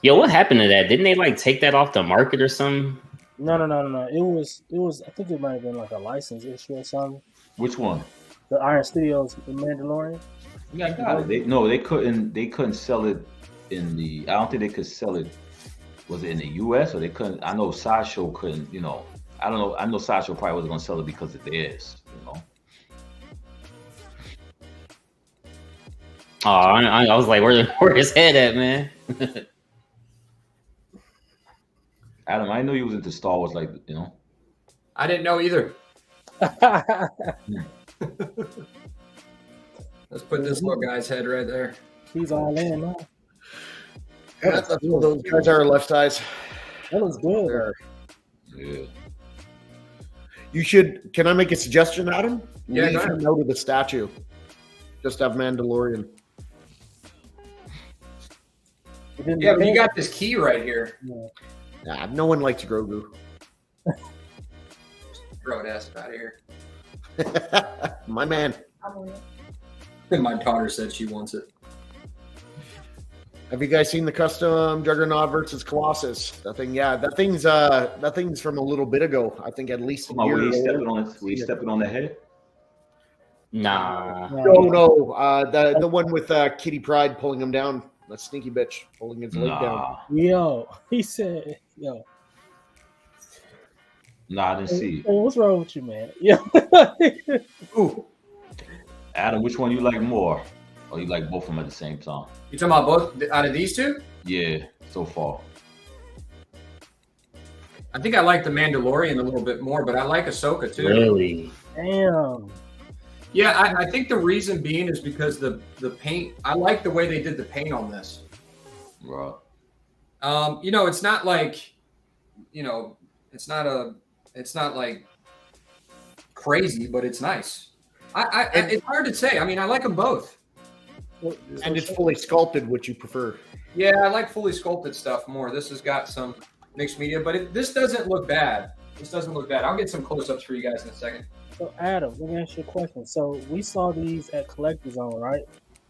Yo, what happened to that? Didn't they like take that off the market or something? No. It was. I think it might have been like a license issue or something. Which one? The Iron Studios, the Mandalorian. Yeah, I got it. They couldn't sell it in the. I don't think they could sell it. Was it in the U.S. or they couldn't? I know Sideshow couldn't. You know, I don't know. I know Sideshow probably wasn't gonna sell it because of theirs. You know. Oh, I was like, where his head at, man? Adam, I know you was into Star Wars, like you know. I didn't know either. Let's put this little guy's head right there. He's all in now. That's what those guys are left eyes. That looks good. Yeah. You should. Can I make a suggestion, Adam? Yeah, Leave go ahead. him out of the statue. Just have Mandalorian. Yeah, but you got this key right here. Nah, no one likes Grogu. Throw it ass out of here. My man. I'm on it. My daughter said she wants it. Have you guys seen the custom Juggernaut versus Colossus? That thing's from a little bit ago. I think at least a Come on, year were you ago. stepping on the head? Nah. No. The one with Kitty Pryde pulling him down. That sneaky bitch pulling his leg down. Nah, Yo, he said, yo. I didn't see it. Hey, what's wrong with you, man? Yeah. Ooh. Adam, which one you like more? Or you like both of them at the same time? You talking about both out of these two? Yeah, so far. I think I like the Mandalorian a little bit more, but I like Ahsoka too. Really? Damn. Yeah, I think the reason being is because the paint. I like the way they did the paint on this. Right. You know, it's not like, you know, it's not like crazy, but it's nice. It's hard to say. I mean, I like them both. And it's fully sculpted, which you prefer. Yeah, I like fully sculpted stuff more. This has got some mixed media, but this doesn't look bad. This doesn't look bad. I'll get some close-ups for you guys in a second. So, Adam, let me ask you a question. So, we saw these at Collector Zone, right?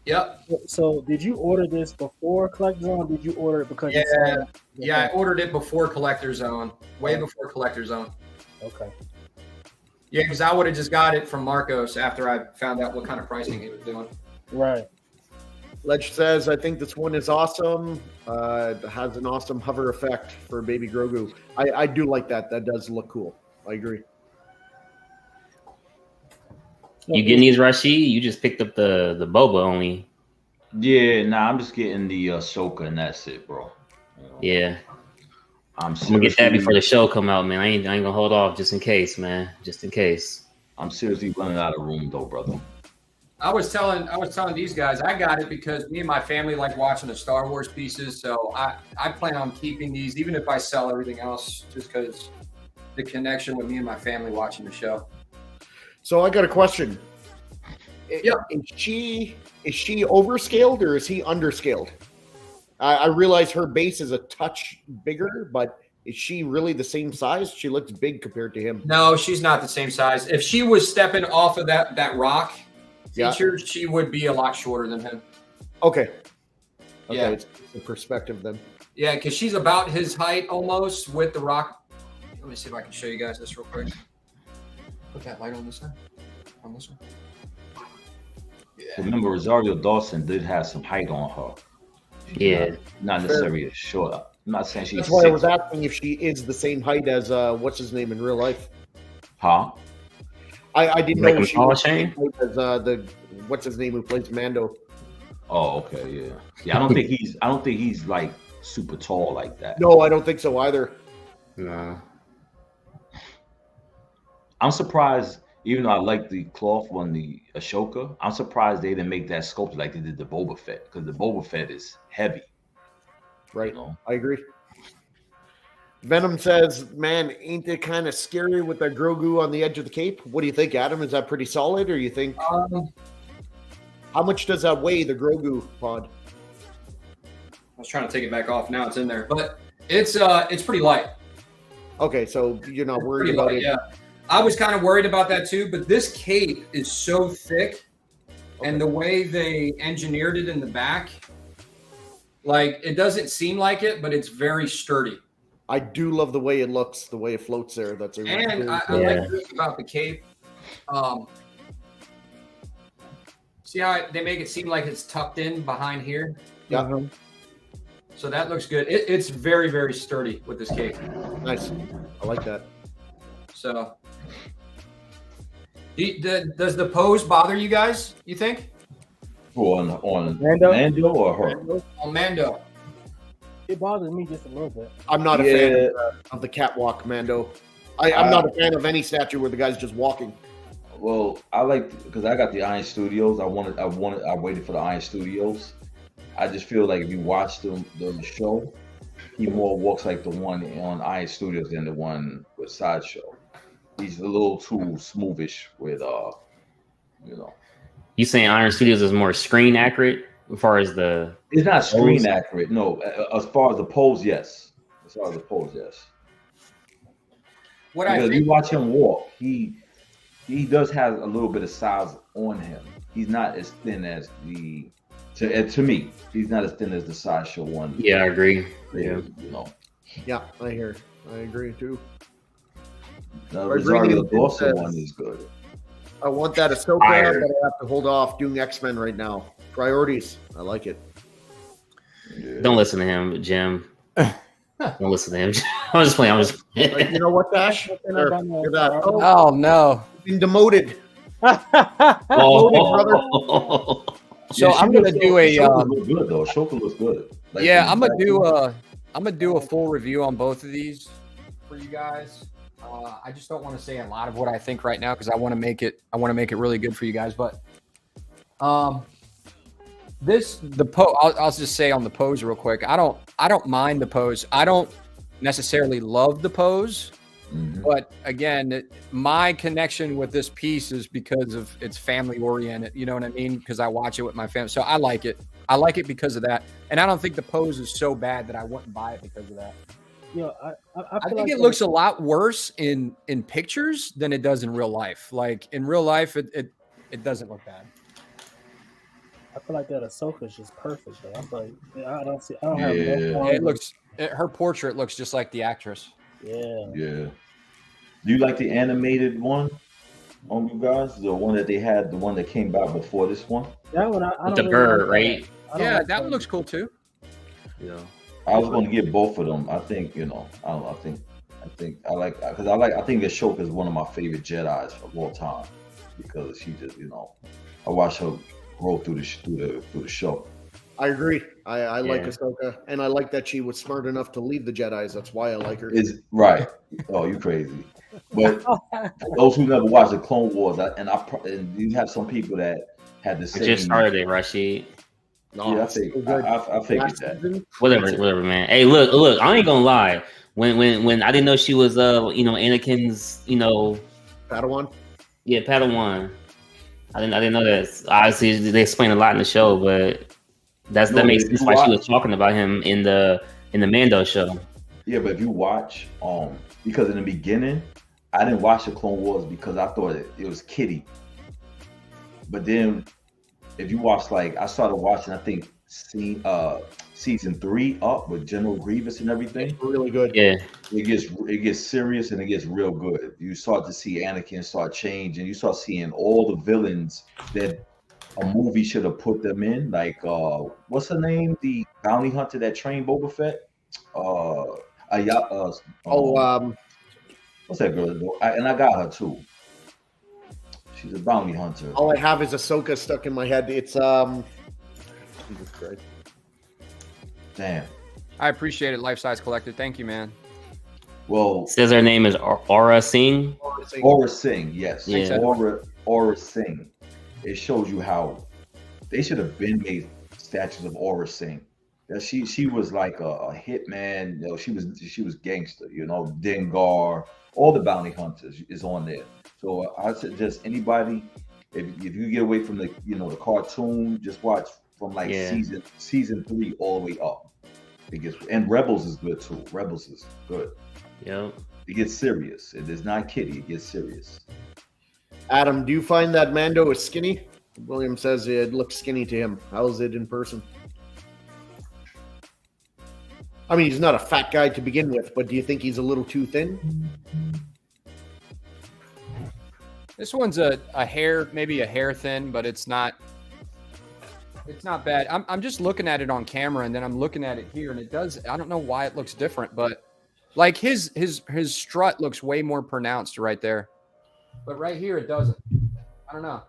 Yep. So, did you order this before Collector Zone, or did you order it because you saw it? Yeah, I ordered it before Collector Zone, way before Collector Zone. Okay. Yeah, because I would have just got it from Marcos after I found out what kind of pricing he was doing. Right. Ledge says, I think this one is awesome. It has an awesome hover effect for Baby Grogu. I do like that. That does look cool. I agree. You getting these, Rashid? You just picked up the boba only. Yeah, I'm just getting the Ahsoka and that's it, bro. You know, Yeah. I'm gonna get that before the show come out, man. I ain't gonna hold off just in case, man. Just in case. I'm seriously running out of room though, brother. I was telling these guys I got it because me and my family like watching the Star Wars pieces, so I plan on keeping these even if I sell everything else, just because the connection with me and my family watching the show. So I got a question. Yeah. Is she overscaled or is he underscaled? I realize her base is a touch bigger, but is she really the same size? She looks big compared to him. No, she's not the same size. If she was stepping off of that rock feature, she would be a lot shorter than him. Okay. Yeah. It's the perspective then. Yeah, because she's about his height almost with the rock. Let me see if I can show you guys this real quick. Put that light on this side. On this one. Yeah. Remember, Rosario Dawson did have some height on her. Yeah. Not necessarily short. I'm not saying she's That's why I was 6. asking if she is the same height as what's his name in real life. Huh? I didn't Like know if she was the Shane? same height as the what's his name who plays Mando. Oh, okay, yeah. Yeah, I don't think he's like super tall like that. No, I don't think so either. No. I'm surprised, even though I like the cloth on the Ashoka, I'm surprised they didn't make that sculpted like they did the Boba Fett, because the Boba Fett is heavy. Right. You know? I agree. Venom says, man, ain't it kind of scary with that Grogu on the edge of the cape? What do you think, Adam? Is that pretty solid, or you think how much does that weigh, the Grogu pod? I was trying to take it back off. Now it's in there, but it's pretty light. Okay, so you're not worried Pretty about light, it. yeah. I was kind of worried about that too, but this cape is so thick And the way they engineered it in the back, like it doesn't seem like it, but it's very sturdy. I do love the way it looks, the way it floats there. That's a And I like this about the cape. See how they make it seem like it's tucked in behind here? Yeah. So that looks good. It's very, very sturdy with this cape. Nice. I like that. So, does the pose bother you guys? You think? On Mando? Mando or her? On Mando. It bothers me just a little bit. I'm not a fan of the catwalk, Mando. I'm not a fan of any statue where the guy's just walking. Well, I like because I got the Iron Studios. I waited for the Iron Studios. I just feel like if you watch the show, he more walks like the one on Iron Studios than the one with Sideshow. He's a little too smoothish with You saying Iron Studios is more screen accurate as far as the? It's not screen accurate. No, as far as the pose, yes. As far as the pose, yes. Because you watch him walk, he does have a little bit of size on him. He's not as thin as to me. He's not as thin as the Sideshow one. Yeah, I agree. Yeah, Yeah, I agree too. The Rosario Dawson one is good. I want that Ahsoka, but I have to hold off doing X-Men right now. Priorities. I like it. Yeah. Don't listen to him, Jim. Don't listen to him. I'm just playing. You know what, Dash? Hear that? Oh no! Been demoted. Oh. So I'm gonna do a. Looks good though. Ashoka looks good. Like, yeah, I'm gonna do a full review on both of these for you guys. I just don't want to say a lot of what I think right now because I want to make it really good for you guys. But I'll just say on the pose real quick. I don't mind the pose. I don't necessarily love the pose, but again, my connection with this piece is because of it's family oriented. You know what I mean? Because I watch it with my family, so I like it. I like it because of that, and I don't think the pose is so bad that I wouldn't buy it because of that. Yeah, I think it looks a lot worse in pictures than it does in real life. Like in real life, it doesn't look bad. I feel like that Ahsoka is just perfect though. I feel like I don't have It looks her portrait looks just like the actress. Yeah. Do you like the animated one on you guys? The one that they had, the one that came out before this one? That one I don't the really bird, like right? Yeah, that one looks cool too. Yeah. I was going to get both of them. I think I don't know. I think I like because I think Ashoka is one of my favorite Jedis of all time because she just I watch her grow through the show. I agree. I like Ahsoka, and I like that she was smart enough to leave the Jedis. That's why I like her. Is right. Oh, you crazy. But for those who never watched the Clone Wars, and you have some people that had the same. It just started it, Rashid. No, yeah, I figured that. Whatever, man. Hey, look. I ain't gonna lie. When I didn't know she was, Anakin's, Padawan. Yeah, Padawan. I didn't know that. Obviously, they explain a lot in the show, but that makes sense why she was talking about him in the Mando show. Yeah, but if you watch, because in the beginning, I didn't watch the Clone Wars because I thought it was kiddie. But then, if you watch, I started watching, I think, season 3 up with General Grievous and everything. It's really good. Yeah. It gets serious and it gets real good. You start to see Anakin start changing. You start seeing all the villains that a movie should have put them in. Like, what's her name? The bounty hunter that trained Boba Fett? What's that girl? And I got her too. She's a bounty hunter. All I have is Ahsoka stuck in my head. It's Jesus Christ. Damn. I appreciate it, Life Size Collector. Thank you, man. Well, it says her name is Aura Singh. Aura Singh, yes. Yeah. Aura Singh. It shows you how they should have been made statues of Aura Singh. That she was like a hitman. She was gangster. Dengar. All the bounty hunters is on there. So I suggest anybody, if you get away from the the cartoon, just watch from season 3 all the way up. And Rebels is good too. Rebels is good. Yep. It gets serious. It is not kiddie. It gets serious. Adam, do you find that Mando is skinny? William says it looks skinny to him. How is it in person? I mean, he's not a fat guy to begin with, but do you think he's a little too thin? This one's a hair, maybe a hair thin, but it's not bad. I'm just looking at it on camera, and then I'm looking at it here, and it does. I don't know why it looks different, but like his strut looks way more pronounced right there, but right here it doesn't. I don't know.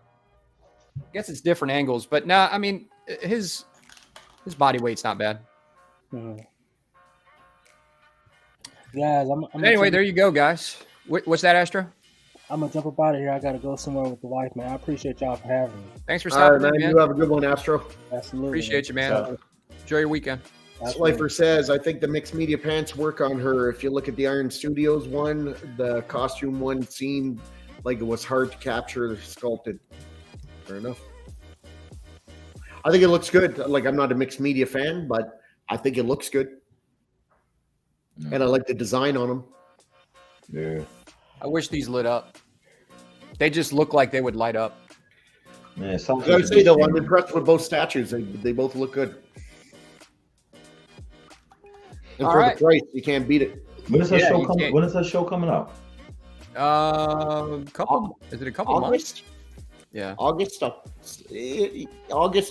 I guess it's different angles, but nah. I mean, his body weight's not bad. Mhm. Guys, Anyway, there you go, guys. What's that, Astro? I'm gonna jump up out of here. I gotta go somewhere with the wife, man. I appreciate y'all for having me. Thanks for All right, stopping man. in, man. You have a good one, Astro. Absolutely. Appreciate you, man. Enjoy your weekend. Slifer says, I think the mixed media pants work on her. If you look at the Iron Studios one, the costume one seemed like it was hard to capture sculpted. Fair enough. I think it looks good. Like, I'm not a mixed media fan, but I think it looks good. And I like the design on them. Yeah. I wish these lit up. They just look like they would light up. Man, I gotta say, though, I'm impressed with both statues. They both look good. And All for right. the price, you can't beat it. When is that Yeah, show you coming? can't- When is that show coming out? Is it a couple months? August? Yeah. August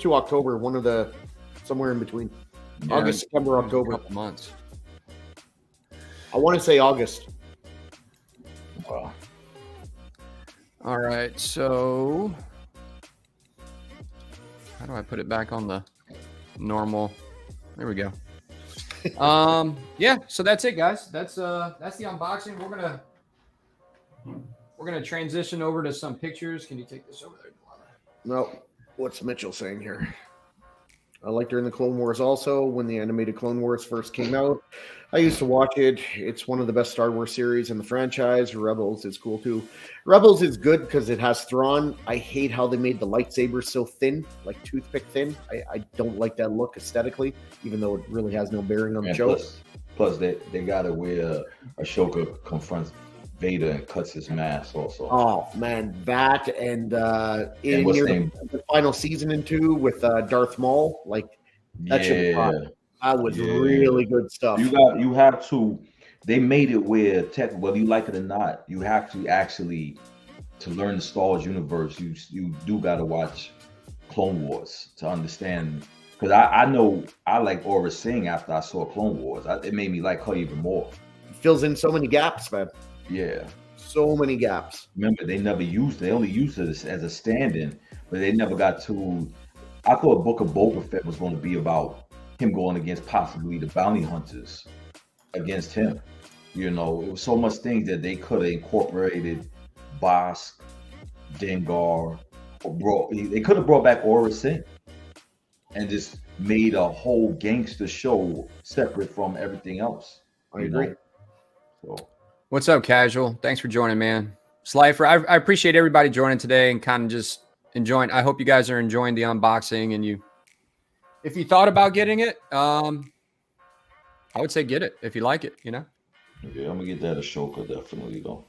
to October, one of the somewhere in between. Yeah. August, September, A October. couple months. I want to say August. Wow. All right. So how do I put it back on the normal? There we go. Yeah, so that's it, guys. That's the unboxing. We're gonna transition over to some pictures. Can you take this over there? No, what's Mitchell saying here? I liked her in the Clone Wars also when the animated Clone Wars first came out. I used to watch it. It's one of the best Star Wars series in the franchise. Rebels is cool too. Rebels is good because it has Thrawn. I hate how they made the lightsabers so thin, like toothpick thin. I don't like that look aesthetically, even though it really has no bearing on the And show. plus they got it where Ashoka confronts Vader and cuts his mask also. Oh man, that and in what's near name? the final season and 2 with Darth Maul, like that shit was hot. That was really good stuff. You have to. They made it where whether you like it or not, you have to actually to learn the Star Wars universe. You do got to watch Clone Wars to understand. Because I know I like Aura Singh after I saw Clone Wars. It made me like her even more. It fills in so many gaps, man. Yeah. So many gaps. Remember, they only used it as a stand-in, but they never got to. I thought Book of Boba Fett was going to be about him going against possibly the bounty hunters against him. You know, it was so much things that they could have incorporated Bosk, Dengar, they could have brought back Aura Singh and just made a whole gangster show separate from everything else. I agree. So. What's up, Casual? Thanks for joining, man. Slifer, I appreciate everybody joining today and kind of just enjoying. I hope you guys are enjoying the unboxing, and if you thought about getting it, I would say get it if you like it, you know? Yeah, I'm gonna get that Ashoka definitely though.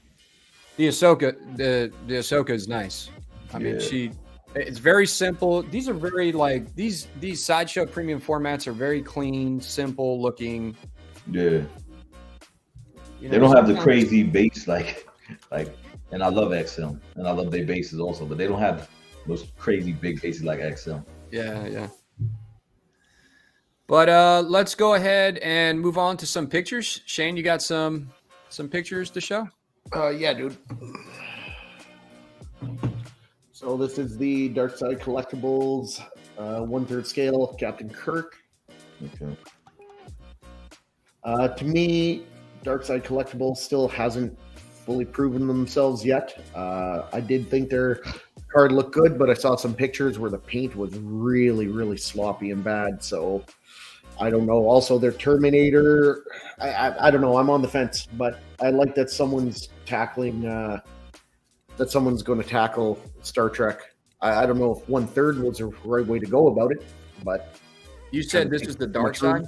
The Ahsoka is nice. I mean, it's very simple. These are very like these Sideshow premium formats are very clean, simple looking. Yeah. You know, They don't have the crazy base like, and I love XM and I love their bases also, but they don't have those crazy big bases like XM. Yeah. But let's go ahead and move on to some pictures. Shane, you got some pictures to show? Yeah, dude. So this is the Dark Side Collectibles 1/3 scale Captain Kirk. Okay. To me, Dark Side Collectibles still hasn't fully proven themselves yet. I did think their card looked good, but I saw some pictures where the paint was really, really sloppy and bad. So I don't know. Also, their Terminator, I don't know. I'm on the fence, but I like that someone's tackling, that someone's going to tackle Star Trek. I don't know if 1/3 was the right way to go about it, but You said this is the dark side?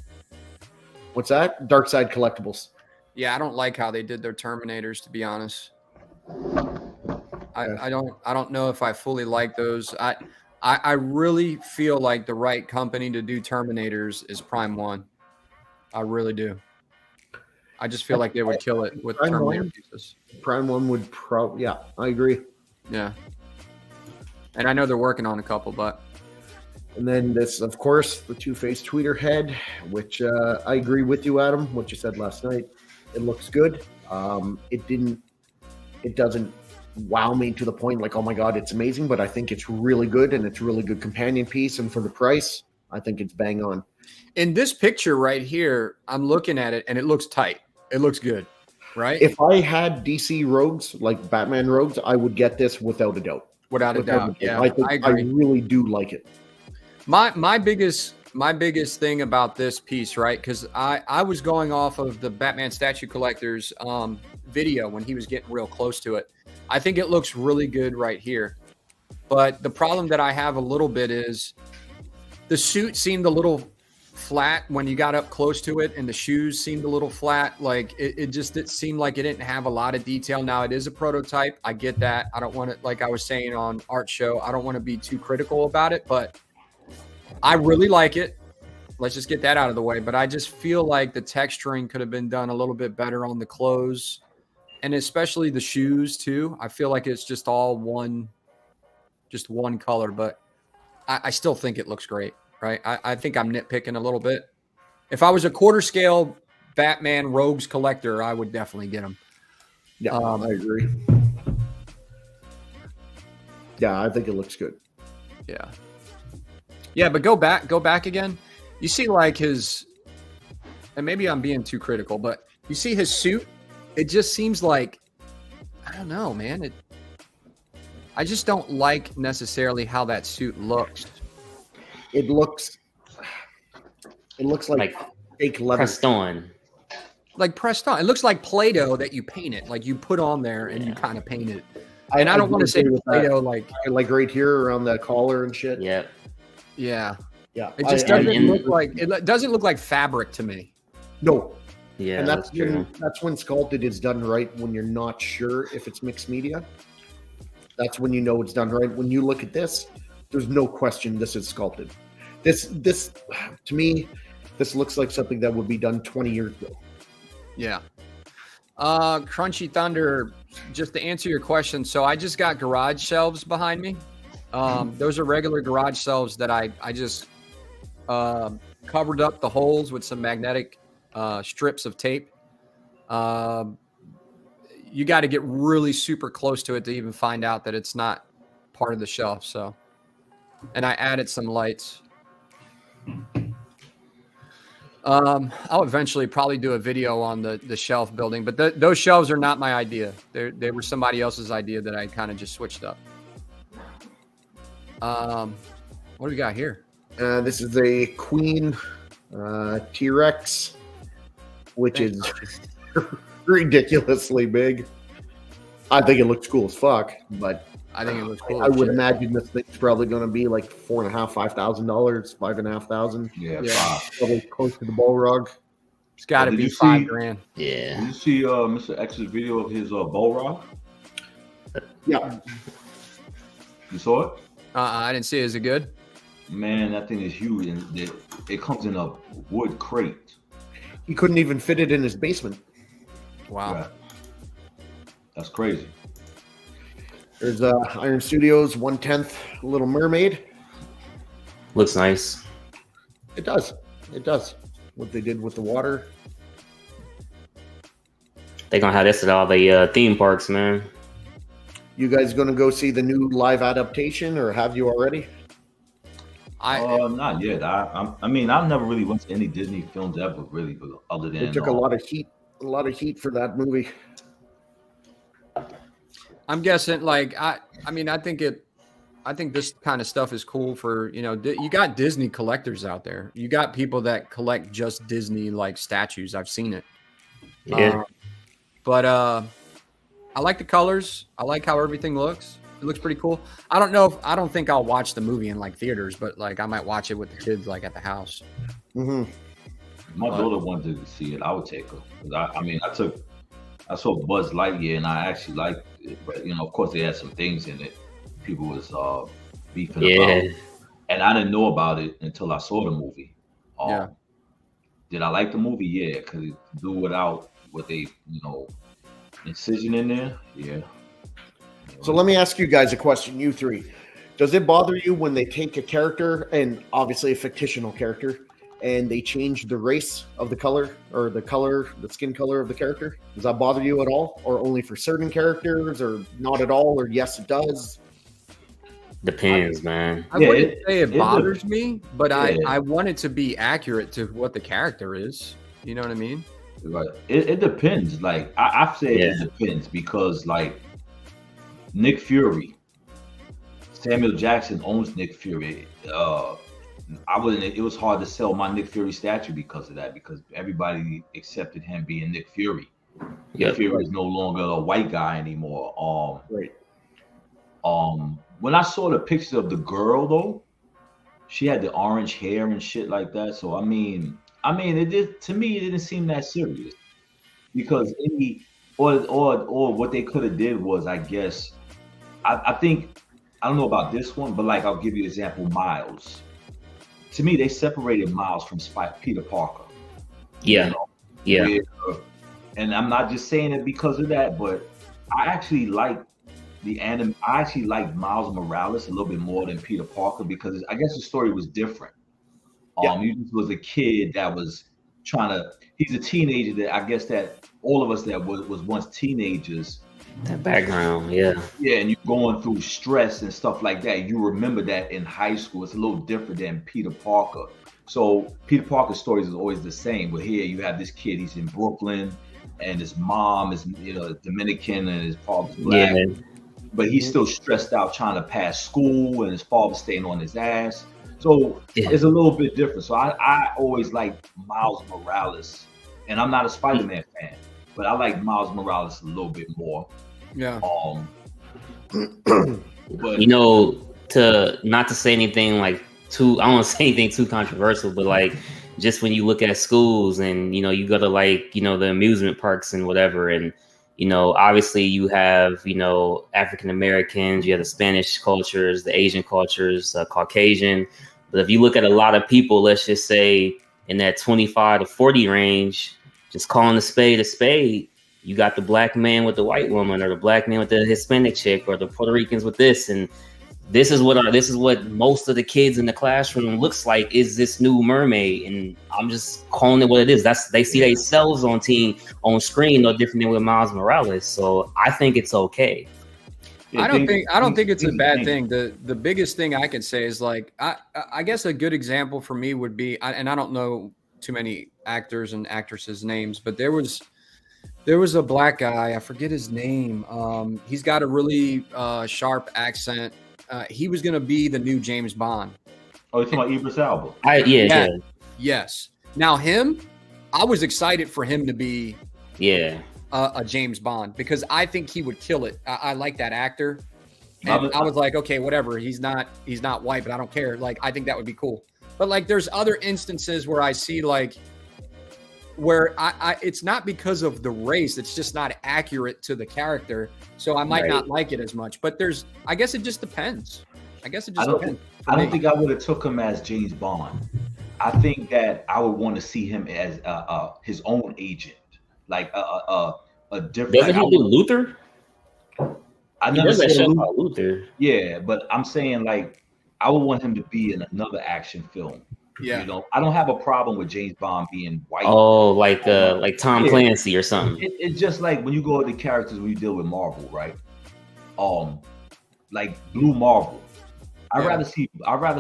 What's that? Dark Side Collectibles. Yeah, I don't like how they did their Terminators, to be honest. I don't know if I fully like those. I really feel like the right company to do Terminators is Prime One. I really do. I just feel like they would kill it with Prime Terminator One? pieces. Prime One would probably, yeah, I agree. Yeah. And I know they're working on a couple, but. And then this, of course, the Two-Face tweeter head, which I agree with you, Adam, what you said last night. It looks good. It doesn't wow me to the point like, oh my God, it's amazing, but I think it's really good, and it's a really good companion piece. And for the price, I think it's bang on. In this picture right here, I'm looking at it and it looks tight. It looks good, right? If I had DC rogues, like Batman rogues, I would get this without a doubt. Without a doubt. Yeah, I agree. really do like it. My biggest thing about this piece, right? Because I was going off of the Batman Statue Collector's video when he was getting real close to it. I think it looks really good right here. But the problem that I have a little bit is the suit seemed a little flat when you got up close to it, and the shoes seemed a little flat. Like it seemed like it didn't have a lot of detail. Now it is a prototype. I get that. I don't want to, like I was saying on Art Show, I don't want to be too critical about it, but I really like it. Let's just get that out of the way. But I just feel like the texturing could have been done a little bit better on the clothes, and especially the shoes too. I feel like it's just all one color, but I still think it looks great, right? I think I'm nitpicking a little bit. If I was a quarter scale Batman Rogues collector, I would definitely get them. Yeah, I agree. Yeah, I think it looks good. Yeah. Yeah, but go back again. You see like his, and maybe I'm being too critical, but you see his suit, it just seems like, I don't know, man. I just don't like necessarily how that suit looks. It looks like fake leather. Pressed on. Like pressed on. It looks like Play-Doh that you paint it, like you put on there and you kind of paint it. And I don't want to say Play-Doh like right here around the collar and shit. Yep. Yeah. Yeah. It just doesn't look like fabric to me. No. Yeah, and that's true. That's when sculpted is done right, when you're not sure if it's mixed media. That's when you know it's done right. When you look at this, there's no question this is sculpted. This to me, this looks like something that would be done 20 years ago. Yeah. Crunchy Thunder, just to answer your question, so I just got garage shelves behind me. Those are regular garage shelves that I just covered up the holes with some magnetic strips of tape. You got to get really super close to it to even find out that it's not part of the shelf. So, and I added some lights. I'll eventually probably do a video on the shelf building, but those shelves are not my idea. They were somebody else's idea that I kind of just switched up. What do we got here? This is a Queen T-Rex, which is ridiculously big. I think it looks cool as fuck, but I think it looks cool. I would imagine this thing's probably going to be like $4,500, $5,000, $5,500. Yeah. Probably close to the Balrog. It's got to be $5,000. Yeah. Did you see Mr. X's video of his Balrog? Yeah. You saw it? I didn't see it. Is it good? Man, that thing is huge, and it comes in a wood crate. He couldn't even fit it in his basement. Wow. Yeah. That's crazy. There's Iron Studios 1/10 Little Mermaid. Looks nice. It does. It does. What they did with the water. They're going to have this at all the theme parks, man. You guys going to go see the new live adaptation, or have you already? Not yet. I mean, I've never really went to any Disney films ever, really, other than It took a lot of heat for that movie. I'm guessing, like, I think this kind of stuff is cool for, you got Disney collectors out there. You got people that collect just Disney like statues. I've seen it. Yeah. But I like the colors. I like how everything looks. It looks pretty cool. I don't think I'll watch the movie in like theaters, but like I might watch it with the kids like at the house. Mm-hmm. My daughter wanted to see it. I would take her. I saw Buzz Lightyear and I actually liked it, but of course they had some things in it. People was beefing Yeah. about, and I didn't know about it until I saw the movie. Yeah. Did I like the movie? Yeah, because it do without what they, incision in there. Yeah. So let me ask you guys a question, you three. Does it bother you when they take a character, and obviously a fictional character, and they change the race of the color or the skin color of the character? Does that bother you at all, or only for certain characters, or not at all, or yes, it does? Depends, man. I Yeah, wouldn't say it it bothers me, but Yeah. I want it to be accurate to what the character is. You know what I mean? Right. It depends. Like I've said, Yeah. it depends because like Nick Fury, Samuel Jackson owns Nick Fury. It was hard to sell my Nick Fury statue because of that, because everybody accepted him being Nick Fury. Nick Yep. Fury is no longer a white guy anymore. Right. When I saw the picture of the girl though, she had the orange hair and shit like that. So I mean, it did, to me, it didn't seem that serious because or what they could have did was, I guess, I think, I don't know about this one, but like I'll give you an example, Miles. To me, they separated Miles from Peter Parker. Yeah. Yeah. And I'm not just saying it because of that, but I actually like I actually like Miles Morales a little bit more than Peter Parker, because I guess the story was different. He just was a kid that was he's a teenager that I guess that all of us that was once teenagers. That background, yeah. Yeah, and you're going through stress and stuff like that. You remember that in high school. It's a little different than Peter Parker. So Peter Parker's stories is always the same, but here you have this kid, he's in Brooklyn, and his mom is Dominican and his father's black. Yeah. But he's still stressed out trying to pass school, and his father's staying on his ass. So it's a little bit different. So I always like Miles Morales, and I'm not a Spider-Man fan, but I like Miles Morales a little bit more. Yeah. But not to say anything like too, I don't want to say anything too controversial, but like just when you look at schools and you go to like the amusement parks and whatever, and obviously you have African Americans, you have the Spanish cultures, the Asian cultures, Caucasian. But if you look at a lot of people, let's just say in that 25 to 40 range, just calling a spade, you got the black man with the white woman, or the black man with the Hispanic chick, or the Puerto Ricans with this, and this is what most of the kids in the classroom looks like, is this new mermaid. And I'm just calling it what it is. They see themselves on screen, no different than with Miles Morales. So I think it's okay. I don't think it's a bad thing. The biggest thing I can say is, like, I guess a good example for me would be, and I don't know too many actors and actresses' names, but there was a black guy, I forget his name. He's got a really sharp accent. He was going to be the new James Bond. Oh, you're talking about Idris Elba? Yeah. Yes. Now I was excited for him to be a James Bond, because I think he would kill it. I like that actor. And I was like, okay, whatever. He's not white, but I don't care. Like, I think that would be cool. But like, there's other instances where I see like, where I it's not because of the race, it's just not accurate to the character, so I might not like it as much. But I guess it just depends. I don't think I would have took him as James Bond. I think that I would want to see him as his own agent, like a different. Doesn't he do Luther? I never said Luther. Yeah, but I'm saying, like, I would want him to be in another action film. Yeah. I don't have a problem with James Bond being white. Oh, like Tom Clancy or something. It's just like when you go to the characters when you deal with Marvel, right? Like Blue Marvel. I'd rather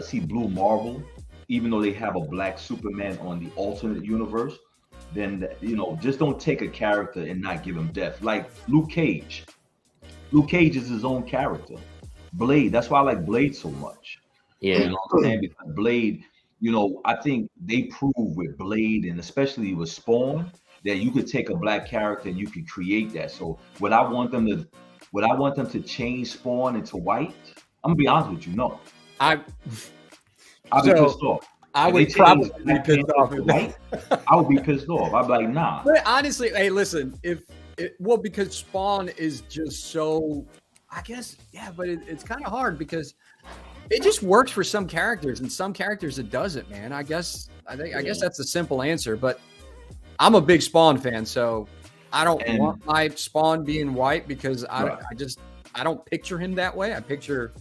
see Blue Marvel, even though they have a black Superman on the alternate universe, than just don't take a character and not give him depth. Like Luke Cage. Luke Cage is his own character. Blade. That's why I like Blade so much. Yeah. You know what I'm saying? Because Blade, I think they prove with Blade, and especially with Spawn, that you could take a black character and you could create that. So would I want them to change Spawn into white? I'm gonna be honest with you, no. I'll be pissed off. I would probably be pissed off. White, I would be pissed off. I'd be like, nah. But honestly, hey, listen, because Spawn is just so, I guess, yeah, but it's kind of hard because It just works for some characters, and some characters it doesn't, man. I guess that's the simple answer. But I'm a big Spawn fan, so I don't want my Spawn being white because I don't picture him that way. I picture.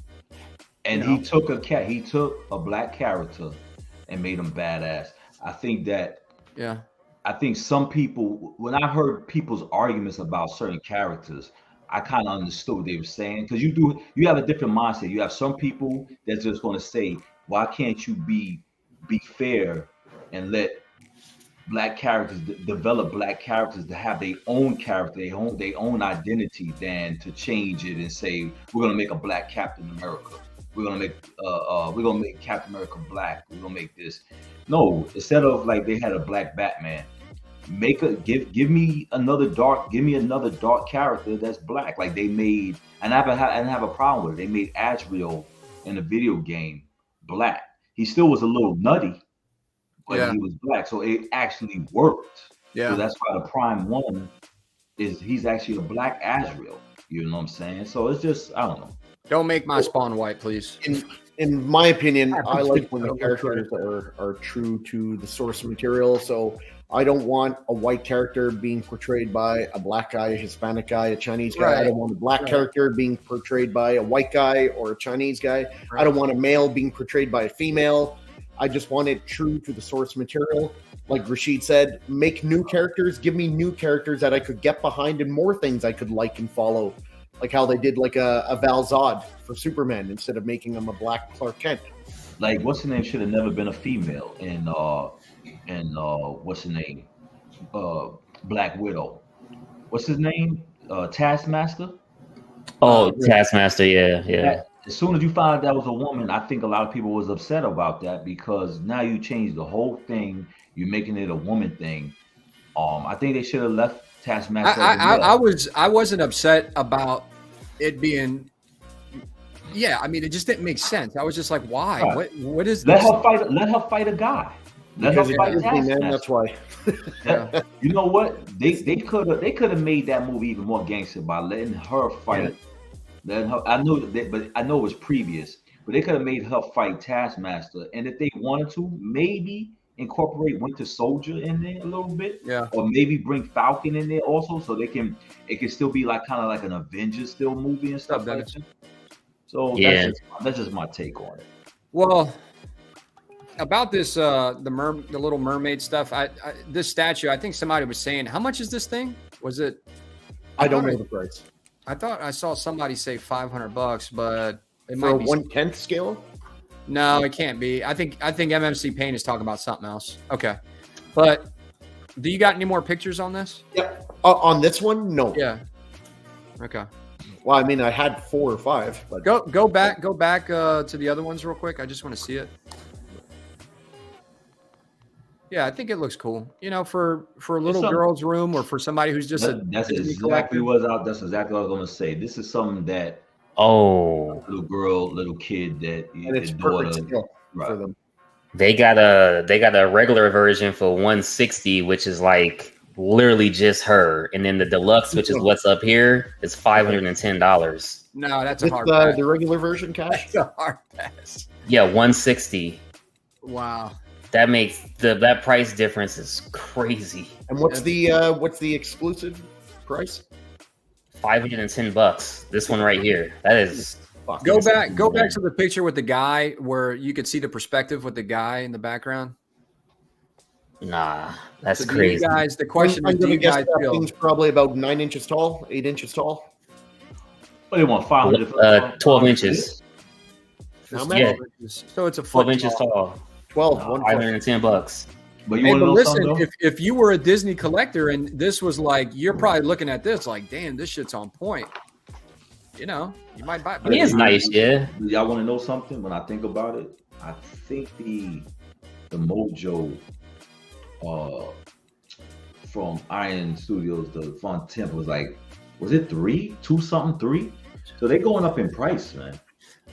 And he took a black character and made him badass. I think that. Yeah. I think some people, when I heard people's arguments about certain characters, I kind of understood what they were saying, because you have a different mindset. You have some people that's just going to say, why can't you be fair and let black characters develop black characters to have their own character, their own identity, than to change it and say we're going to make a black Captain America. We're gonna make Captain America black. We're gonna make this. No, instead of like they had a black Batman, give me another dark character that's black. Like they made, and I have a problem with it. They made Azrael in a video game black. He still was a little nutty, but he was black, so it actually worked. Yeah, so that's why the Prime One he's actually a black Azrael. You know what I'm saying? So it's just, I don't know. Don't make my Spawn white, please. In my opinion, I like when the characters are true to the source material. So I don't want a white character being portrayed by a black guy, a Hispanic guy, a Chinese guy. I don't want a black character being portrayed by a white guy or a Chinese guy. I don't want a male being portrayed by a female. I just want it true to the source material. Like Rashid said, make new characters. Give me new characters that I could get behind and more things I could like and follow. Like how they did like a Val Zod for Superman instead of making him a black Clark Kent. Like what's the name should have never been a female in what's the name? Black Widow. What's his name? Taskmaster? Oh, Taskmaster, yeah. As soon as you found out that was a woman, I think a lot of people was upset about that, because now you changed the whole thing. You're making it a woman thing. I think they should have left Taskmaster. I wasn't upset about it being. Yeah, I mean, it just didn't make sense. I was just like, why? Right. What is let this? Let her fight a guy. Let because her fight Taskmaster. Man, that's why. Yeah. You know what? They could have made that movie even more gangster by letting her fight. Letting her. I know that, but I know it was previous. But they could have made her fight Taskmaster, and if they wanted to, maybe incorporate Winter Soldier in there a little bit, or maybe bring Falcon in there also, so it can still be like kind of like an Avengers still movie and stuff like that. So that's just my take on it. Well, about this the Little Mermaid stuff, this statue, I think somebody was saying, how much is this thing? Was it? I don't know the price. I thought I saw somebody say $500, but it for might a be 1/10 scale. No, it can't be. I think MMC Paint is talking about something else. Okay, but do you got any more pictures on this? Yep. On this one, no. Yeah. Okay. Well, I mean, I had 4 or 5. But go back to the other ones real quick. I just want to see it. Yeah, I think it looks cool. You know, for a little girl's room, or for somebody who's just that's exactly what I was going to say. This is something that. Oh, little kid that and it's perfect for them. They got a regular version for $160, which is like literally just her, and then the deluxe, which is what's up here, is $510. No, that's a hard pass. The regular version, Cash. That's a hard pass. Yeah, $160. Wow, that makes that price difference is crazy. And what's the exclusive price? $510. This one right here. That is. Go back to the picture with the guy where you could see the perspective with the guy in the background. Nah, that's crazy. You guys, the question is, do you guys feel? Thing's probably about 9 inches tall, 8 inches tall. What do you want? 500? 12 inches. Yeah. So it's a 12 inches tall. 12. $510. But listen, if you were a Disney collector and this was like, you're probably looking at this like, damn, this shit's on point. You know, you might buy it. It is nice, yeah. Y'all want to know something? When I think about it, I think the Mojo from Iron Studios, the Fun Temp was like, was it 3? 2 something 3? So they're going up in price, man.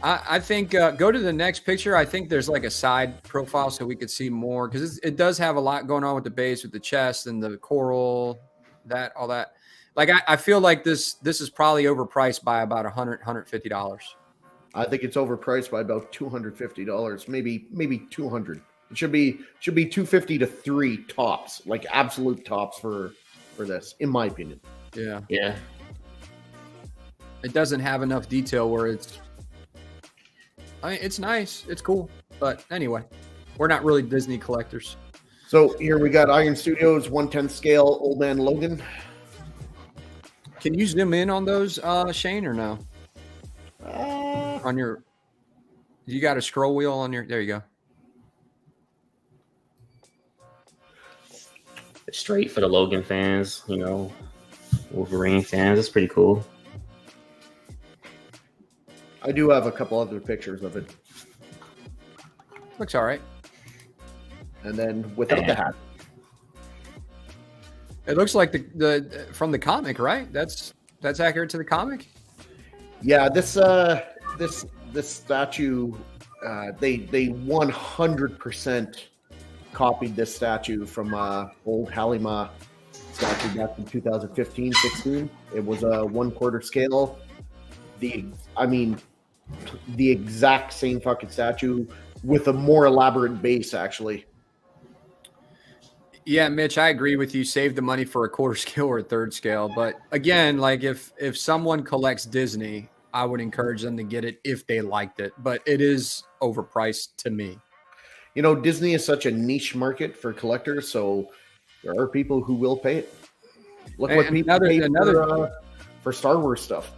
I think go to the next picture. I think there's like a side profile so we could see more, because it does have a lot going on with the base, with the chest and the coral, all that. Like I feel like this is probably overpriced by about $100, $150. I think it's overpriced by about $250, maybe 200. It should be 250 to 3 tops, like absolute tops for this, in my opinion. Yeah. Yeah. It doesn't have enough detail where it's. I mean, it's nice, it's cool, but anyway, we're not really Disney collectors. So here we got Iron Studios 1/10 scale Old Man Logan. Can you zoom in on those, Shane, or no? On your, you got a scroll wheel on your. There you go. Straight for the Logan fans, you know, Wolverine fans. It's pretty cool. I do have a couple other pictures of it. Looks all right. And then without the hat. It looks like the from the comic, right? That's accurate to the comic. Yeah, this statue, they 100% copied this statue from old Halima statue back in 2015-16. It was a 1/4 scale. The exact same fucking statue with a more elaborate base, actually. Yeah, Mitch, I agree with you. Save the money for a 1/4 scale or a 1/3 scale. But again, like if someone collects Disney, I would encourage them to get it if they liked it. But it is overpriced to me. You know, Disney is such a niche market for collectors, so there are people who will pay it. Look what people pay for Star Wars stuff.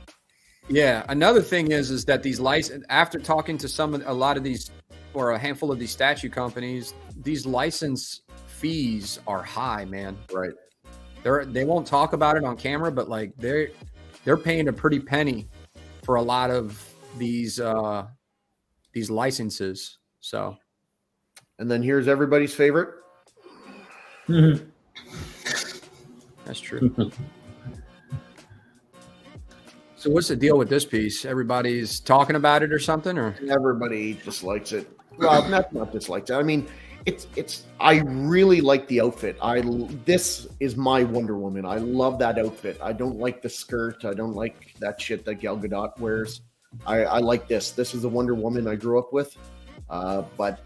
Yeah, another thing is that these license, after talking to a lot of these, or a handful of these statue companies, these license fees are high, man. Right. They won't talk about it on camera, but like they're paying a pretty penny for a lot of these licenses. So, and then here's everybody's favorite. That's true. So what's the deal with this piece? Everybody's talking about it or something, or everybody dislikes it. Well, not dislikes it. I mean, it's. I really like the outfit. This is my Wonder Woman. I love that outfit. I don't like the skirt. I don't like that shit that Gal Gadot wears. I like this. This is the Wonder Woman I grew up with. But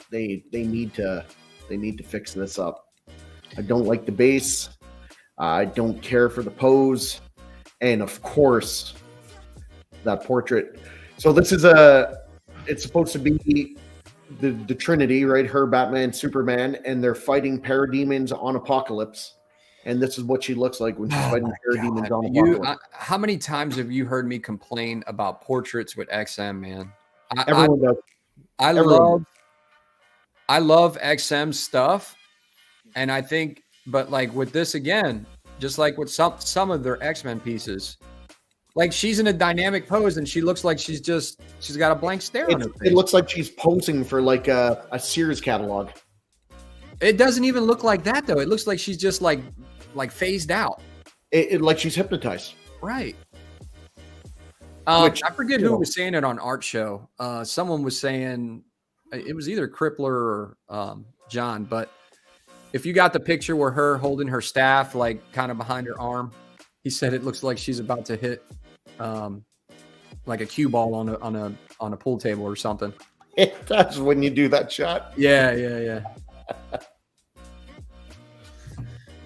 they need to fix this up. I don't like the base. I don't care for the pose. And of course, that portrait. So this is it's supposed to be the Trinity, right? Her, Batman, Superman, and they're fighting parademons on Apocalypse. And this is what she looks like when she's fighting parademons on Apocalypse. How many times have you heard me complain about portraits with XM, man? Everyone does. I love XM stuff. And I think, but like with this again, just like with some of their X-Men pieces, like she's in a dynamic pose and she looks like she's got a blank stare on her face. It looks like she's posing for like a Sears catalog. It doesn't even look like that though. It looks like she's just like phased out. It like she's hypnotized. Right. I forget who was saying it on Art Show. Someone was saying it was either Crippler or John, but if you got the picture where her holding her staff, like kind of behind her arm, he said it looks like she's about to hit like a cue ball on a pool table or something. That's when you do that shot. Yeah.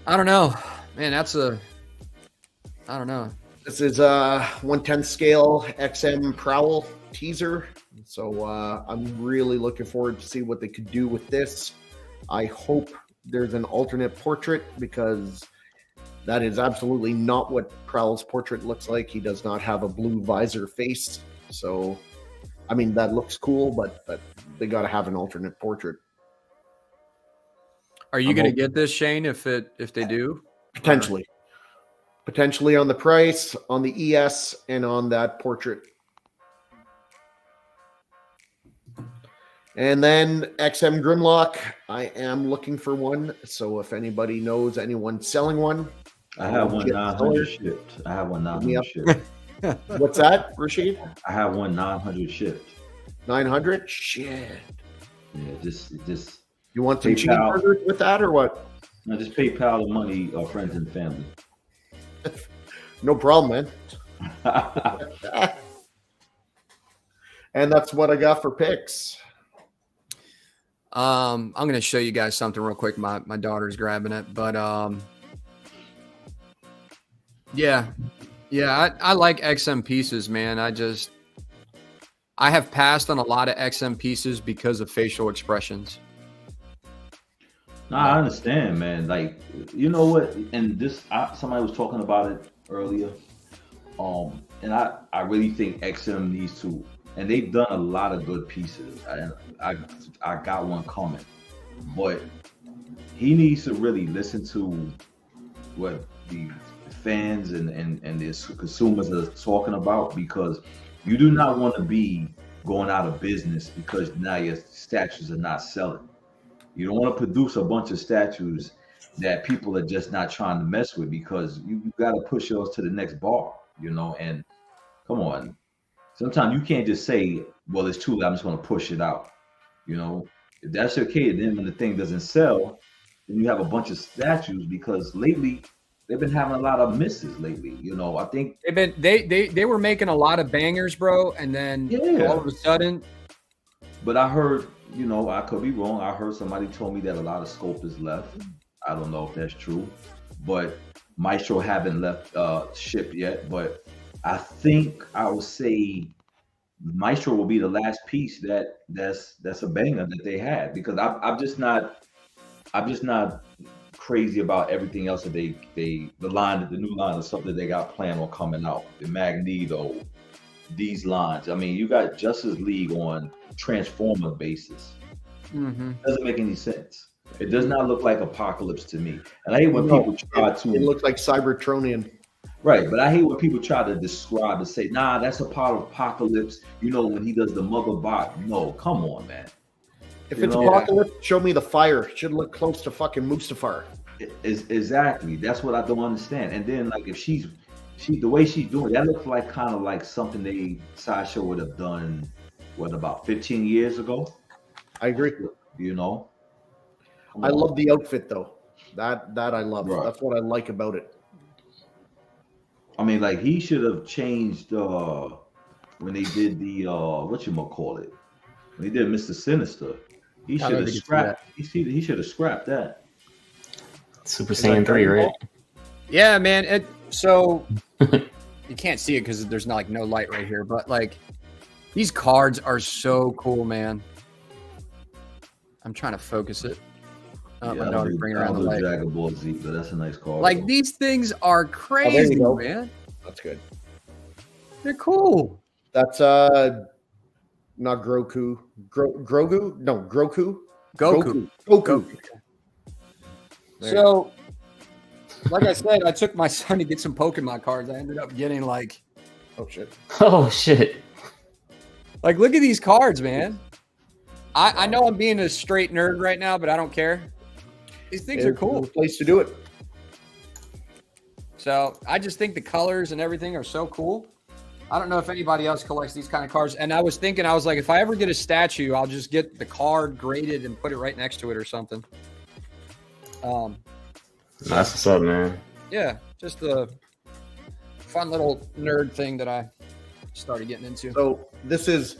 I don't know, man. I don't know. This is a 1/10 scale XM Prowl teaser. So I'm really looking forward to see what they could do with this. I hope there's an alternate portrait because that is absolutely not what Prowl's portrait looks like. He does not have a blue visor face. So, I mean, that looks cool, but they got to have an alternate portrait. Are you going to get this, Shane, if they do? Potentially. Potentially on the price, on the ES, and on that portrait. And then XM Grimlock, I am looking for one. So if anybody knows anyone selling one, I have one 900 shipped. I have one 900 shipped. What's that, Rashid? I have one 900 shipped. 900? Shit. Yeah, just you want some cheeseburgers with that or what? No, just PayPal the money of friends and family. No problem, man. And that's what I got for picks. I'm going to show you guys something real quick. My daughter's grabbing it, but yeah, I like XM pieces, man. I have passed on a lot of XM pieces because of facial expressions. No, I understand, man. Like, you know what? And somebody was talking about it earlier. And I really think XM needs to, and they've done a lot of good pieces. I got one coming, but he needs to really listen to what the fans and the consumers are talking about, because you do not want to be going out of business because now your statues are not selling. You don't want to produce a bunch of statues that people are just not trying to mess with, because you got to push yours to the next bar, you know. And come on, sometimes you can't just say, well, it's too late, I'm just going to push it out, you know. If that's okay, then when the thing doesn't sell, then you have a bunch of statues, because lately they've been having a lot of misses lately, you know. I think they were making a lot of bangers, bro, and then all of a sudden. But I heard, you know, I could be wrong. I heard somebody told me that a lot of sculptors left. I don't know if that's true, but Maestro haven't left ship yet. But I think I would say Maestro will be the last piece that's a banger that they had, because I'm just not crazy about everything else that the new line of something they got planned on coming out. The Magneto, these lines. I mean, you got Justice League on Transformer basis. Doesn't make any sense. It does not look like Apocalypse to me. And I hate when people try to. It looks like Cybertronian. Right, but I hate when people try to describe and say, nah, that's a part of Apocalypse. You know, when he does the mother bot. No, come on, man. If it's Apocalypse, show me the fire. It should look close to fucking Mustafar. Exactly. That's what I don't understand. And then, like, if she the way she's doing, that looks like kind of like something Sideshow would have done, about 15 years ago? I agree. You know? I love the outfit, though. That I love. Right. That's what I like about it. I mean, like, he should have changed when they did the whatchamacallit. When he did Mr. Sinister. He should have scrapped. He should have scrapped that. Super Saiyan 3, right? Yeah, man. So you can't see it because there's no light right here, but like these cards are so cool, man. I'm trying to focus it. My daughter bring around the light. Dragon Ball Z, but that's a nice card. Like these things are crazy, man. That's good. They're cool. That's not Grogu. Grogu? No, Goku. Goku. So, like I said, I took my son to get some Pokemon cards. I ended up getting like, oh shit. Like, look at these cards, man. I know I'm being a straight nerd right now, but I don't care. These things are cool. The place to do it. So I just think the colors and everything are so cool. I don't know if anybody else collects these kind of cards. And I was thinking, if I ever get a statue, I'll just get the card graded and put it right next to it or something. That's what's up, man. Yeah, just a fun little nerd thing that I started getting into. So this is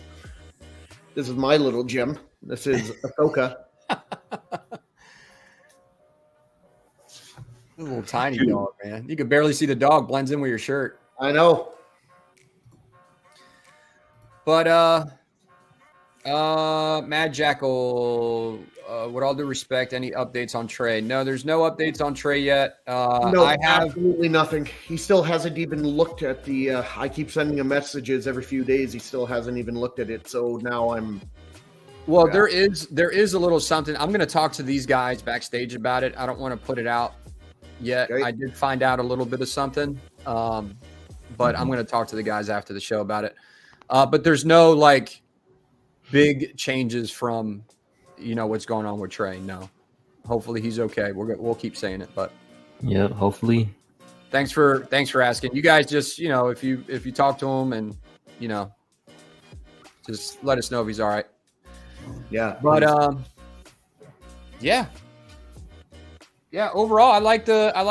my little gem. This is Ashoka. A little tiny dog, man. You can barely see the dog. Blends in with your shirt. I know. But Mad Jackal, with all due respect, any updates on Trey? No, there's no updates on Trey yet. No, I have absolutely nothing. He still hasn't even looked at the. I keep sending him messages every few days. He still hasn't even looked at it. So now I'm. Well, there is a little something. I'm going to talk to these guys backstage about it. I don't want to put it out yet. Okay. I did find out a little bit of something, but I'm going to talk to the guys after the show about it. But there's no like big changes from, what's going on with Trey. No, hopefully he's okay. We'll keep saying it, but yeah, hopefully. Thanks for asking. You guys just, if you talk to him and, just let us know if he's all right. Yeah. But, yeah. Overall, I like the, I'll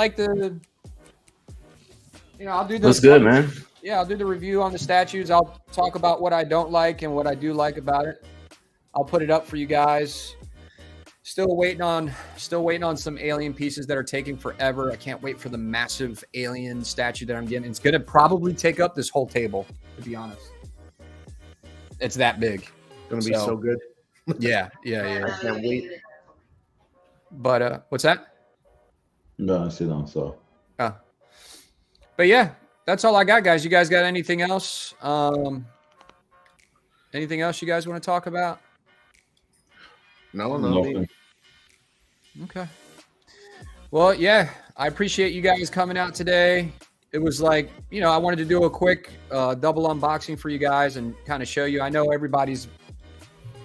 do this. That's good, man. I'll do the review on the statues. I'll talk about what I don't like and what I do like about it. I'll put it up for you guys. Still waiting on some alien pieces that are taking forever. I can't wait for the massive alien statue that I'm getting. It's gonna probably take up this whole table, to be honest. It's that big. Gonna be so good. Yeah. I can't wait. But what's that? No, I sit on so. But yeah, that's all I got, guys. You guys got anything else? Anything else you guys want to talk about? No. Nothing. Okay. Well, yeah, I appreciate you guys coming out today. It was like, I wanted to do a quick double unboxing for you guys and kind of show you. I know everybody's,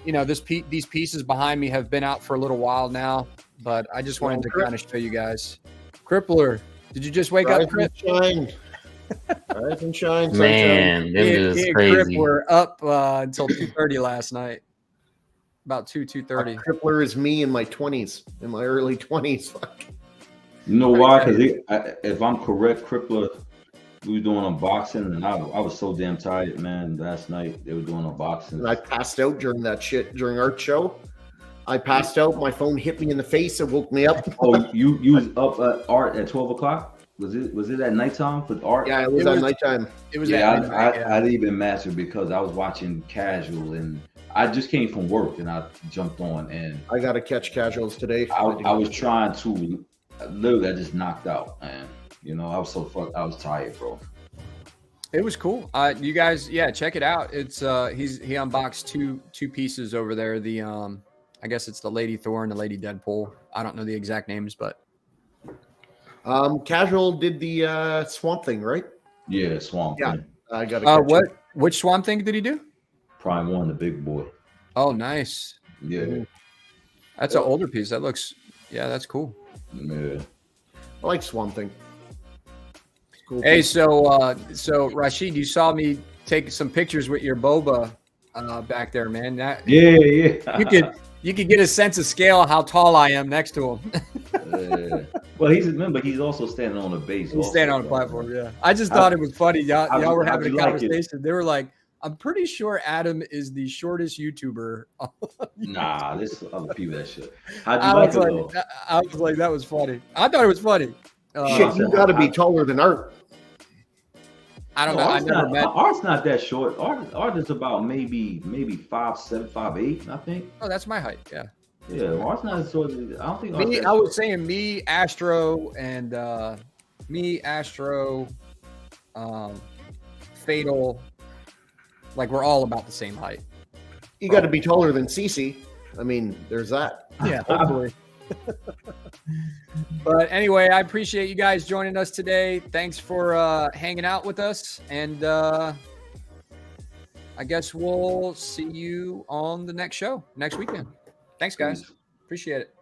these pieces behind me have been out for a little while now, but I just wanted to kind of show you guys. Crippler, did you just wake up, Crip? Rise and shine. Man, this is crazy. We're up until 2:30 last night. About 2:30. Crippler is me in my 20s, in my early 20s. You know why? Because if I'm correct, Crippler, we were doing unboxing, and I was so damn tired, man. Last night they were doing unboxing. And I passed out during that shit during our show. I passed out. My phone hit me in the face and woke me up. Oh, you was up at Art at 12 o'clock? Was it at nighttime for Art? Yeah, it was at nighttime. It was. Yeah, I didn't even master because I was watching Casual, and I just came from work and I jumped on, and I got to catch Casuals today. I was trying to. Literally, I just knocked out, man. I was so fucked. I was tired, bro. It was cool. You guys, check it out. It's he unboxed two pieces over there. The I guess it's the Lady Thor and the Lady Deadpool. I don't know the exact names, but Casual did the Swamp Thing, right? Yeah, Swamp. Yeah, Thing. I got to. Which Swamp Thing did he do? Prime 1, the big boy. Oh, nice. Yeah, that's an older piece. That looks. Yeah, that's cool. Yeah, I like Swamp Thing. Cool hey, piece. so Rashid, you saw me take some pictures with your boba back there, man. yeah. You could get a sense of scale of how tall I am next to him. Well, he's also standing on a base. He's standing on a platform. Yeah, I just thought it was funny. Y'all were having a conversation. They were like, "I'm pretty sure Adam is the shortest YouTuber." Nah, there's other people that should. How'd you like it though? I was like, that was funny. I thought it was funny. Shit, you got to be taller than Art. I don't know. I never met. Art's not that short. Art is about maybe 5'7", 5'8", I think. Oh, that's my height. Yeah. Yeah, Art's not as short. I don't think. I was saying me, Astro, and Fatal. Like we're all about the same height. You got to be taller than Cece. I mean, there's that. Yeah, hopefully. But anyway, I appreciate you guys joining us today. Thanks for hanging out with us, and I guess we'll see you on the next show next weekend. Thanks, guys. Appreciate it.